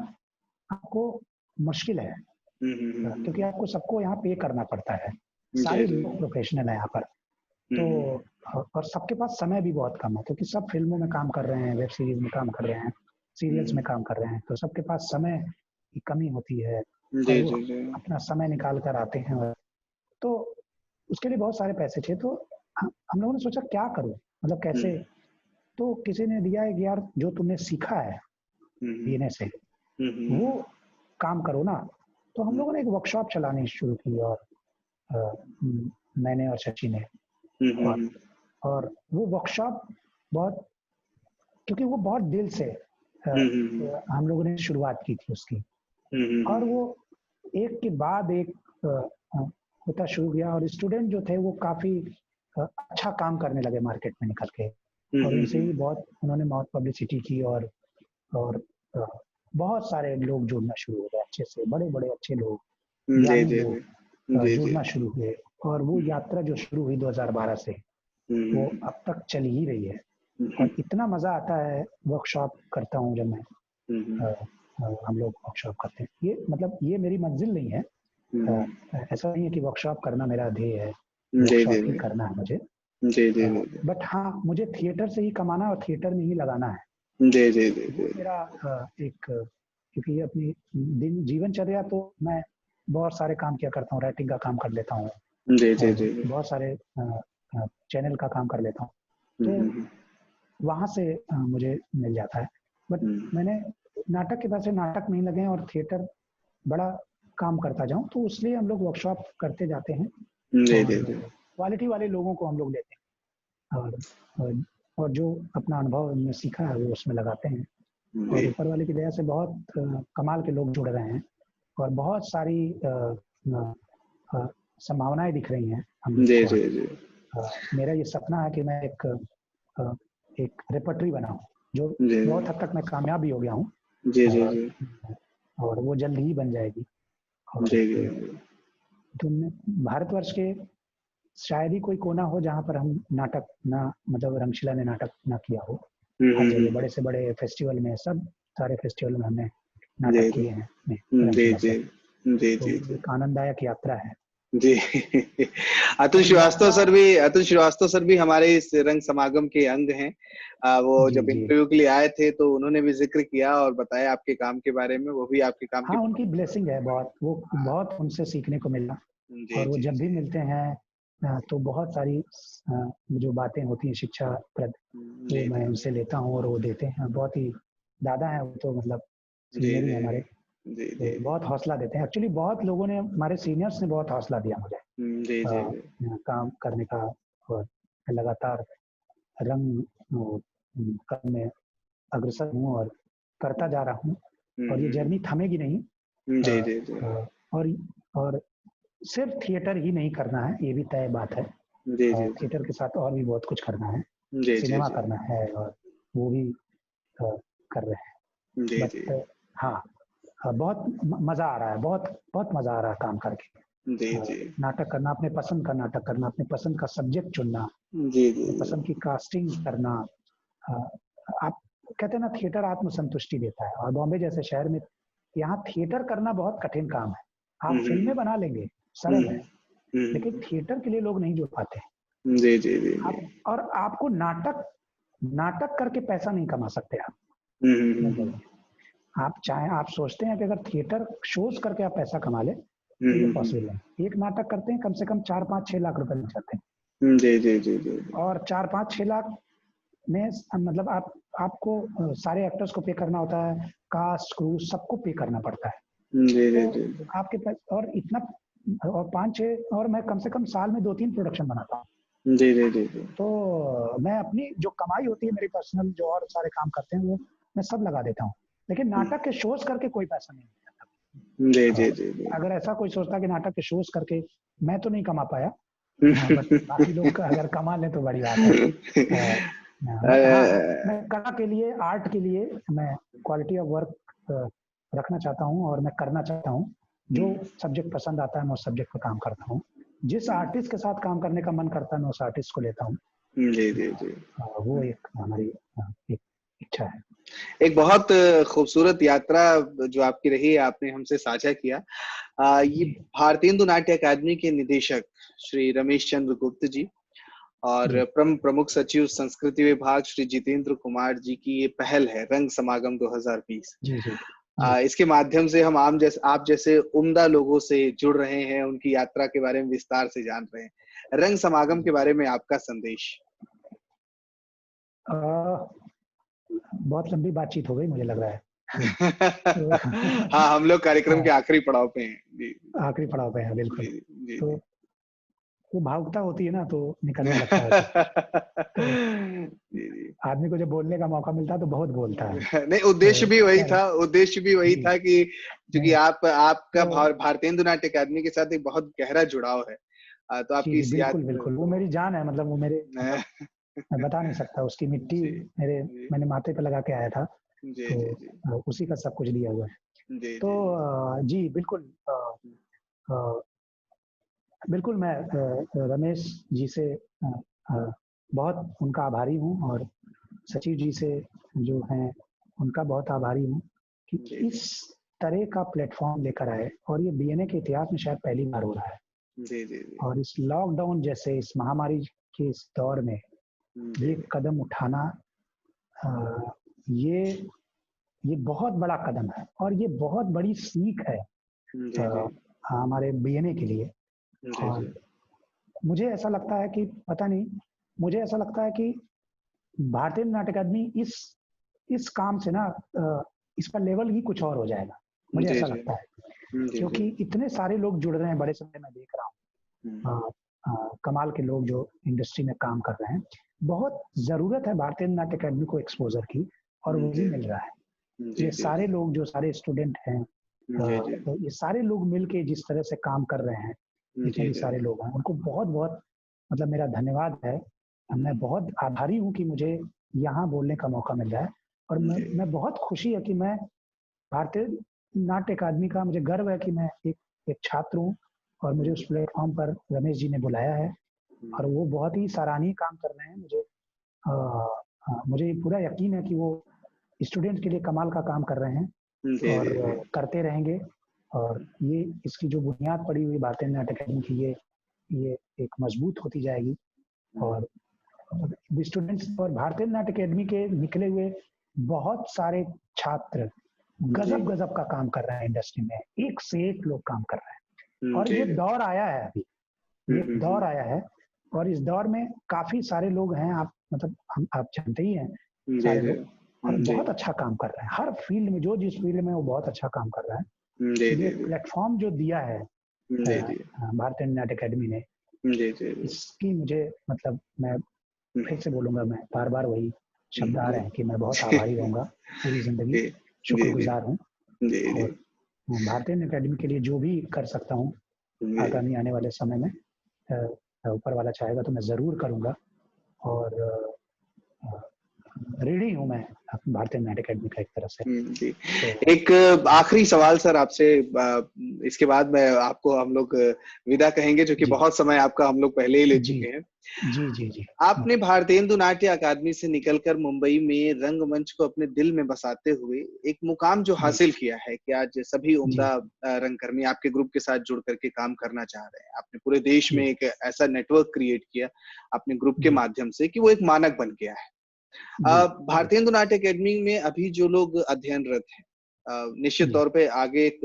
आपको मुश्किल है, क्योंकि आपको सबको यहाँ पे करना पड़ता है। जी सारे जी लोग प्रोफेशनल हैं यहाँ पर। तो और सबके पास समय भी बहुत कम है क्योंकि सब फ़िल्मों में काम कर रहे हैं, वेब सीरीज़ में काम कर रहे हैं, सीरियल्स में काम कर रहे हैं, तो सबके पास समय की कमी होती है और जी वो जी जी अपना समय निकाल कर आते हैं। और तो उसके लिए बहुत सारे पैसे चाहिए। तो हम लोगों ने सोचा क्या करूँ? मतलब कैसे? तो किसी ने दिया है कि यार जो तुमने सीखा है पीने से, वो काम करो ना। तो हम लोगों ने एक वर्कशॉप चलानी शुरू की और अ, मैंने और शशि ने, और वो वर्कशॉप बहुत, क्योंकि वो बहुत दिल से हम लोगों ने शुरुआत की थी उसकी। और वो एक के बाद एक अ, अ, होता शुरू किया और स्टूडेंट जो थे वो काफ़ी अच्छा काम करने लगे मार्केट में निकल के। और उनसे भी उन्होंने बहुत पब्लिसिटी की और अ, बहुत सारे लोग जुड़ना शुरू हो गए, अच्छे से बड़े-बड़े अच्छे लोग, जी ज्ञानी जी लोग जी जी जुड़ना शुरू हुए। और वो यात्रा जो शुरू हुई 2012 से, वो अब तक चल ही रही है। और इतना मज़ा आता है वर्कशॉप करता हूँ जब मैं, हम लोग वर्कशॉप करते हैं। ये मतलब ये मेरी मंजिल नहीं है। ऐसा नहीं है कि वर्कशॉप करना मेरा ध्येय है, जी जी वर्कशॉप ही करना है मुझे। जी जी जी बट हाँ, मुझे थिएटर से ही कमाना है और थिएटर में ही लगाना है। जी जी जी वो मेरा एक, क्योंकि ये अपनी दिन जीवनचर्या, तो मैं बहुत सारे काम किया करता हूँ, राइटिंग का काम कर लेता हूँ जी जी और जी बहुत सारे चैनल का काम कर लेता हूँ। तो वहाँ से मुझे मिल जाता है। बट मैंने नाटक के पैसे नाटक नहीं लगे और थिएटर बड़ा काम करता जाऊँ, तो इसलिए हम लोग वर्कशॉप करते जाते हैं जी और जी जी क्वालिटी वाले लोगों को हम लोग लेते हैं और और जो अपना अनुभव हमने सीखा है वो उसमें लगाते हैं। और ऊपर वाले की दया से बहुत कमाल के लोग जुड़ रहे हैं और बहुत सारी अ, संभावनाएं दिख रही हैं हम लोग जी को। जी जी मेरा ये सपना है कि मैं एक रेपर्टरी बनाऊं, जो बहुत हद तक मैं कामयाब भी हो गया हूँ। जी जी और जी और वो जल्द ही बन जाएगी। और जी जी भारतवर्ष के शायद ही कोई कोना हो जहाँ पर हम नाटक ना, मतलब रंगशिला ने नाटक ना किया हो। हर जगह बड़े से बड़े फेस्टिवल में, सब सारे फेस्टिवल में हमने जी नाटक जी किए हैं अपने जी रंगशाला से। जी तो जी जी एक आनंददायक यात्रा है। जी। अतुल और श्रीवास्तव यात्रा, सर भी, अतुल श्रीवास्तव सर भी हमारे इस रंग समागम के अंग हैं। वो जी जब जी, इंटरव्यू के लिए आए थे तो उन्होंने भी जिक्र किया और बताया आपके काम के बारे में, वो भी आपके काम की हाँ उनकी प्रशंसा ब्लेसिंग है बहुत, वो हाँ, बहुत उनसे सीखने को मिला। जी और वो जी जब भी जी मिलते हैं तो बहुत सारी जो बातें होती हैं शिक्षाप्रद, वो जी मैं जी उनसे लेता हूँ और वो देते हैं। बहुत ही दादा हैं वो, तो मतलब जी सीनियर ही जी हैं हमारे। जी जी तो बहुत हौसला देते हैं। एक्चुअली बहुत लोगों ने, हमारे सीनियर्स ने बहुत हौसला दिया मुझे जी जी जी काम करने का। और लगातार रंग काम में अग्रसर हूँ और करता जा रहा हूँ। और ये जर्नी थमेगी नहीं। जी अ, जी जी अ, और और सिर्फ थिएटर ही नहीं करना है, ये भी तय बात है। जी जी थिएटर के साथ और भी बहुत कुछ करना है, जी जी सिनेमा जी करना है, और वो भी कर रहे हैं। जी जी बट हाँ, बहुत मजा आ रहा है, बहुत बहुत मजा आ रहा है काम करके। जी जी नाटक करना, अपने पसंद का नाटक करना, अपने पसंद का सब्जेक्ट चुनना, जी जी अपने पसंद की कास्टिंग करना। अ, आप कहते हैं ना, थिएटर आत्मसंतुष्टि देता है। और बॉम्बे जैसे शहर में यहाँ थिएटर करना बहुत कठिन काम है। आप फिल्में बना लेंगे, सरल है, लेकिन थिएटर के लिए लोग नहीं जुड़ पाते। जी जी जी आप, और आपको नाटक नाटक करके पैसा नहीं कमा सकते आप। जी आप चाहे, आप सोचते हैं कि अगर थिएटर शोज करके आप पैसा कमा ले, तो ये पॉसिबल है। एक नाटक करते हैं कम से कम 4-5-6 लाख रुपए लग जाते हैं। जी जी जी जी और 4-5-6 लाख में मतलब आपको सारे एक्टर्स को पे करना होता है, कास्ट क्रू सबको पे करना पड़ता है। जी तो जी जी आपके पास और इतना, और 5-6, और मैं कम से कम साल में 2-3 प्रोडक्शन बनाता हूँ। जी जी जी जी तो मैं अपनी जो कमाई होती है मेरी पर्सनल, जो और सारे काम करते हैं, वो मैं सब लगा देता हूँ। लेकिन नाटक के शोज करके कोई पैसा नहीं जी मिलता। जी जी जी अगर ऐसा कोई सोचता कि नाटक के शोज करके, मैं तो नहीं कमा पाया, बट बाकी लोग अगर कमा लें तो बड़ी बात है। मैं कला के लिए, आर्ट के लिए मैं क्वालिटी ऑफ वर्क रखना चाहता हूँ, और मैं करना चाहता हूँ। जो सब्जेक्ट पसंद आता है मैं उस सब्जेक्ट पर काम करता हूँ। जिस आर्टिस्ट के साथ काम करने का मन करता है मैं उस आर्टिस्ट को लेता हूँ। जी जी जी वो एक हमारी एक इच्छा है। एक बहुत खूबसूरत यात्रा जो आपकी रही है, आपने हमसे साझा किया। ये जी भारतेंदु नाट्य अकादमी के निदेशक श्री रमेश चंद्र गुप्त जी और जी प्रमुख सचिव संस्कृति विभाग श्री जितेंद्र कुमार जी की ये पहल है रंग समागम 2020। जी जी जी इसके माध्यम से हम आप जैसे उम्दा लोगों से जुड़ रहे हैं, उनकी यात्रा के बारे में विस्तार से जान रहे हैं। रंग समागम के बारे में आपका संदेश। आ, बहुत लंबी बातचीत हो गई मुझे लग रहा है। तो हाँ, हम लोग कार्यक्रम के आखिरी पड़ाव पे हैं। जी आखिरी पड़ाव पे है, बिल्कुल। जी जी तो जी वो भावुकता होती है ना, तो निकलने लगता है कुछ। तो जी जी आदमी को जब बोलने का मौका मिलता है तो बहुत बोलता है। नहीं, उद्देश्य तो भी वही खैर, था, उद्देश्य भी वही जी था कि क्योंकि नहीं, आपका तो भारतेंदु नाट्य अकादमी के साथ एक बहुत गहरा जुड़ाव है। तो जी आपकी जी, इस याद बिल्कुल बिल्कुल, वो मेरी जान है। मतलब वो मेरे, मतलब जी मैं बता नहीं सकता, उसकी मिट्टी मेरे, जी मैंने माथे पे लगा के आया था। जी तो जी जी उसी का सब कुछ दिया हुआ है। जी तो जी जी बिल्कुल, अ, बिल्कुल मैं रमेश जी से अ, बहुत उनका आभारी हूँ, और सचिव जी से जो हैं उनका बहुत आभारी हूँ कि जी इस तरह का प्लेटफॉर्म लेकर आए। और ये बीएनए के इतिहास में शायद पहली बार हो रहा है। जी जी और इस लॉकडाउन जैसे इस महामारी के इस दौर में जी ये कदम उठाना, अ, ये ये बहुत बड़ा कदम है, और ये बहुत बड़ी सीख है जी जी हमारे बीएनए के लिए। जी और जी मुझे ऐसा लगता है कि, पता नहीं, मुझे ऐसा लगता है कि भारतीय नाट्य अकादमी इस काम से ना, इसका लेवल ही कुछ और हो जाएगा, मुझे जी ऐसा जी लगता है। जी जी क्योंकि इतने सारे लोग जुड़ रहे हैं, बड़े समय में देख रहा हूँ। कमाल के लोग जो इंडस्ट्री में काम कर रहे हैं। बहुत जरूरत है भारतीय नाट्य अकादमी को एक्सपोजर की, और वही जी मिल रहा है। जी ये जी सारे लोग, जो सारे स्टूडेंट हैं, जी जी तो ये सारे लोग मिलके जिस तरह से काम कर रहे हैं, जितने जी भी जी सारे लोग हैं, उनको बहुत बहुत, मतलब मेरा धन्यवाद है। मैं बहुत आभारी हूँ कि मुझे यहाँ बोलने का मौका मिल रहा है। और मैं बहुत खुशी है कि मैं भारतीय नाट्य अकादमी का, मुझे गर्व है कि मैं एक छात्र हूँ, और मुझे उस प्लेटफॉर्म पर रमेश जी ने बुलाया है। और वो बहुत ही सराहनीय काम कर रहे हैं। मुझे हाँ, मुझे पूरा यकीन है कि वो स्टूडेंट के लिए कमाल का काम कर रहे हैं और करते रहेंगे। और ये इसकी जो बुनियाद पड़ी हुई भारतीय नाट्य अकेडमी की, ये एक मजबूत होती जाएगी। और स्टूडेंट्स और भारतीय नाट्य अकेडमी के निकले हुए बहुत सारे छात्र गजब गजब का काम कर रहे हैं इंडस्ट्री में, एक से एक लोग काम कर रहे हैं। और ये दौर आया है, अभी ये दौर आया है और इस दौर में काफी सारे लोग हैं, आप मतलब आप जानते ही हैं सारे लोग, और बहुत अच्छा काम कर रहे हैं हर फील्ड में, जो जिस फील्ड में वो बहुत अच्छा काम कर रहा है। ये प्लेटफॉर्म जो दिया है भारतीय नाट्य अकेडमी ने, इसकी मुझे मतलब मैं फिर से बोलूंगा, मैं बार बार वही शब्द आ रहे हैं कि मैं बहुत आभारी रहूंगा, पूरी जिंदगी शुक्रगुजार हूँ। और भारतीय नाट्य अकेडमी के लिए जो भी कर सकता हूँ आगामी आने वाले समय में, ऊपर वाला चाहेगा तो मैं जरूर करूंगा। और रेडी हूँ मैं भारतीय नाट्य अकेडमी का एक तरह से। जी। एक आखिरी सवाल सर आपसे, इसके बाद मैं आपको हम लोग विदा कहेंगे, जो कि बहुत समय आपका हम लोग पहले ही ले चुके हैं। जी जी जी। आपने भारतेंदु नाट्य अकादमी से निकलकर मुंबई में रंगमंच को अपने दिल में बसाते हुए एक मुकाम जो हासिल किया है कि आज सभी उम्दा रंगकर्मी आपके ग्रुप के साथ जुड़ करके काम करना चाह रहे हैं। आपने पूरे देश में एक ऐसा नेटवर्क क्रिएट किया अपने ग्रुप के माध्यम से कि वो एक मानक बन गया है। भारतेंदु नाट्य अकेडमी में अभी जो लोग अध्ययनरत हैं, निश्चित तौर पे आगे एक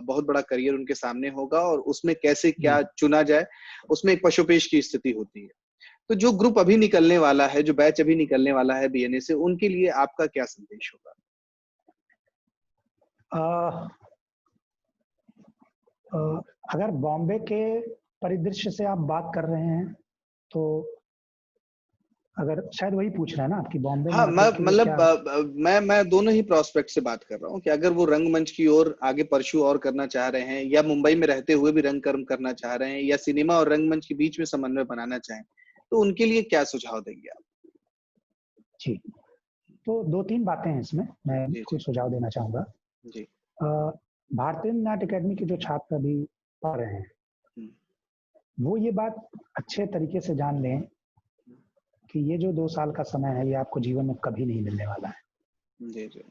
बहुत बड़ा करियर उनके सामने होगा और उसमें कैसे क्या चुना जाए, उसमें एक पशुपेश की स्थिति होती है। तो जो ग्रुप अभी निकलने वाला है, जो बैच अभी निकलने वाला है बीएनए से, उनके लिए आपका क्या संदेश होगा? अगर बॉम्बे के परिदृश्य से आप बात कर रहे हैं तो अगर शायद वही पूछ रहे हैं ना आपकी बॉम्बे में, मतलब मैं दोनों ही प्रोस्पेक्ट से बात कर रहा हूँ कि अगर वो रंगमंच की ओर आगे परस्यू और करना चाह रहे हैं, या मुंबई में रहते हुए भी रंगकर्म करना चाह रहे हैं, या सिनेमा और रंगमंच के बीच में समन्वय बनाना चाहें, तो उनके लिए क्या सुझाव देंगे आप? जी, तो 2-3 बातें हैं इसमें, मैं कुछ सुझाव देना चाहूंगा। जी। भारतीय नाट्य अकेडमी के जो छात्र अभी पढ़ रहे हैं, वो ये बात अच्छे तरीके से जान लें कि ये जो 2 साल का समय है, ये आपको जीवन में कभी नहीं मिलने वाला है। जी जी।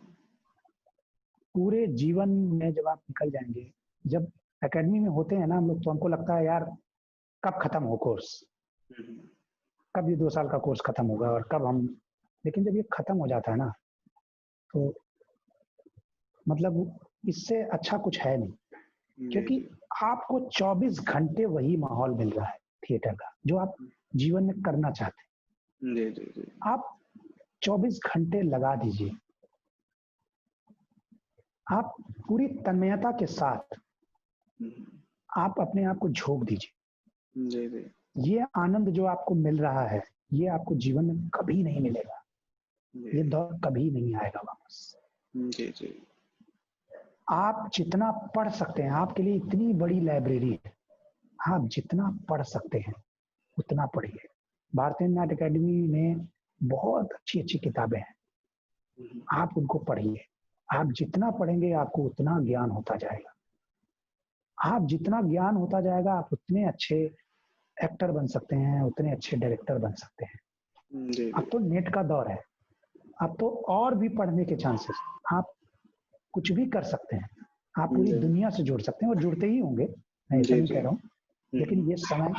पूरे जीवन में जब आप निकल जाएंगे, जब एकेडमी में होते हैं ना हम लोग, तो हमको लगता है यार कब खत्म हो कोर्स, कब ये 2 साल का कोर्स खत्म होगा और कब हम, लेकिन जब ये खत्म हो जाता है ना, तो मतलब इससे अच्छा कुछ है नहीं, क्योंकि आपको 24 घंटे वही माहौल मिल रहा है थिएटर का जो आप जीवन में करना चाहते हैं। आप 24 घंटे लगा दीजिए, आप पूरी तन्मयता के साथ आप अपने आप को झोंक दीजिए। ये आनंद जो आपको मिल रहा है, ये आपको जीवन में कभी नहीं मिलेगा, ये दौर कभी नहीं आएगा वापस। आप जितना पढ़ सकते हैं, आपके लिए इतनी बड़ी लाइब्रेरी है, आप जितना पढ़ सकते हैं उतना पढ़िए। भारतीय नाट्य अकेडमी में बहुत अच्छी अच्छी किताबें हैं, आप उनको पढ़िए। आप जितना पढ़ेंगे आपको उतना ज्ञान होता जाएगा, आप जितना ज्ञान होता जाएगा आप उतने अच्छे एक्टर बन सकते हैं, उतने अच्छे डायरेक्टर बन सकते हैं। अब तो नेट का दौर है, अब तो और भी पढ़ने के चांसेस, आप कुछ भी कर सकते हैं, आप पूरी दुनिया से जुड़ सकते हैं और जुड़ते ही होंगे, मैं ऐसा नहीं कह रहा हूँ, लेकिन ये समय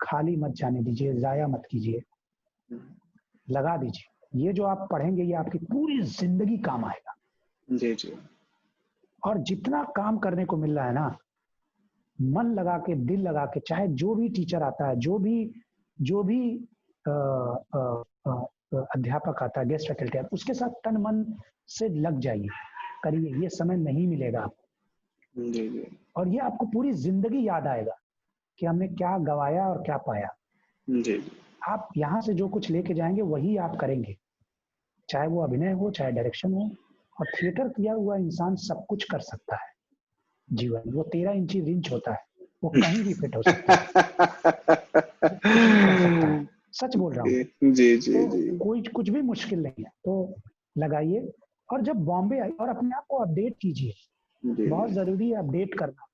खाली मत जाने दीजिए, जाया मत कीजिए, लगा दीजिए। ये जो आप पढ़ेंगे ये आपकी पूरी जिंदगी काम आएगा। जी। और जितना काम करने को मिल रहा है ना, मन लगा के, दिल लगा के, चाहे जो भी टीचर आता है, जो भी अध्यापक आता है, गेस्ट फैकल्टी आता है, उसके साथ तन मन से लग जाइए, करिए, ये समय नहीं मिलेगा आपको। और ये आपको पूरी जिंदगी याद आएगा कि हमने क्या गवाया और क्या पाया। आप यहाँ से जो कुछ लेके जाएंगे वही आप करेंगे, चाहे वो अभिनय हो, चाहे डायरेक्शन हो। और थिएटर किया हुआ इंसान सब कुछ कर सकता है जीवन। वो 13 इंची रिंच होता है, वो कहीं भी फिट हो सकता है, कुछ भी कर सकता है, सच बोल रहा हूँ। तो कोई कुछ भी मुश्किल नहीं है, तो लगाइए। और जब बॉम्बे आए और अपने आप को अपडेट कीजिए, बहुत जरूरी है अपडेट करना।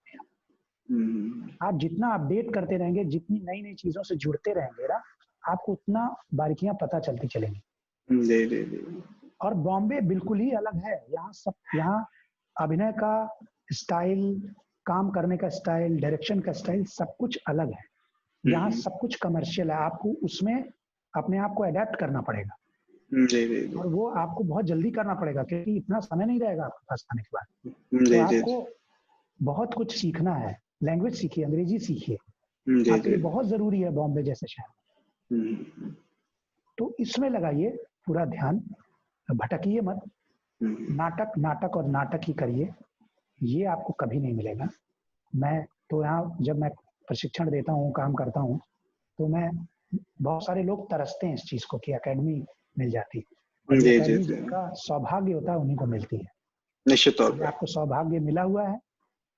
आप जितना अपडेट करते रहेंगे, जितनी नई नई चीजों से जुड़ते रहेंगे ना, आपको उतना बारीकियां पता चलती चलेंगी। जी जी जी। और बॉम्बे बिल्कुल ही अलग है। यहाँ अभिनय का स्टाइल, काम करने का स्टाइल, डायरेक्शन का स्टाइल सब कुछ अलग है। यहाँ सब कुछ कमर्शियल है, आपको उसमें अपने आप को अडेप्ट करना पड़ेगा। जी जी जी। और वो आपको बहुत जल्दी करना पड़ेगा क्योंकि इतना समय नहीं रहेगा आपके पास आने के बाद। जी तो जी आपको बहुत कुछ सीखना है। लैंग्वेज सीखिए, अंग्रेजी सीखिए, जी आपके लिए जी। बहुत जरूरी है बॉम्बे जैसे शहर। तो इसमें लगाइए पूरा ध्यान, भटकिए मत। नाटक और नाटक ही करिए, ये आपको कभी नहीं मिलेगा। मैं तो यहाँ जब मैं प्रशिक्षण देता हूँ, काम करता हूँ, तो मैं बहुत सारे लोग तरसते हैं इस चीज को कि एकेडमी मिल जाती, और ये जी जी एकेडमी जी। जिनका सौभाग्य होता है उन्हीं को मिलती है। निश्चित तौर पर आपको सौभाग्य मिला हुआ है,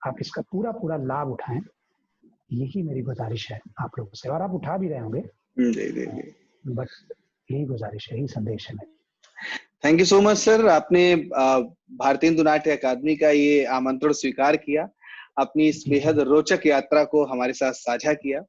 आप इसका पूरा पूरा लाभ उठाएं, यही मेरी गुजारिश है आप लोगों से। और आप उठा भी रहे होंगे, जी जी जी। बट यही गुजारिश है, यही संदेश है मेरा। Thank you so much sir, आपने भारतीय हिंदू नाट्य अकादमी का ये आमंत्रण स्वीकार किया, अपनी इस बेहद रोचक यात्रा को हमारे साथ साझा किया।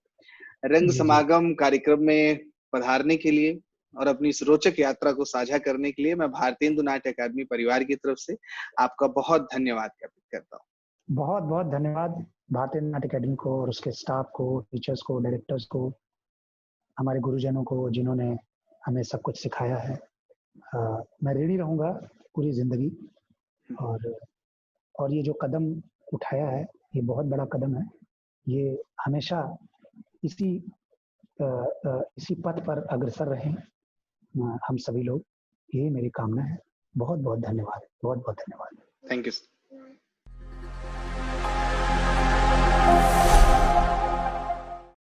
रंग समागम कार्यक्रम में पधारने के लिए और अपनी इस रोचक यात्रा को साझा करने के लिए मैं भारतीय हिंदू नाट्य अकादमी परिवार की तरफ से आपका बहुत धन्यवाद ज्ञापित करता हूँ। बहुत बहुत धन्यवाद भारतीय नाट्य अकादमी को और उसके स्टाफ को, टीचर्स को, डायरेक्टर्स को, हमारे गुरुजनों को जिन्होंने हमें सब कुछ सिखाया है। मैं ऋणी रहूंगा पूरी जिंदगी। और ये जो कदम उठाया है, ये बहुत बड़ा कदम है। ये हमेशा इसी इसी पथ पर अग्रसर रहें हम सभी लोग, यही मेरी कामना है। बहुत बहुत धन्यवाद, बहुत बहुत धन्यवाद। Thank you.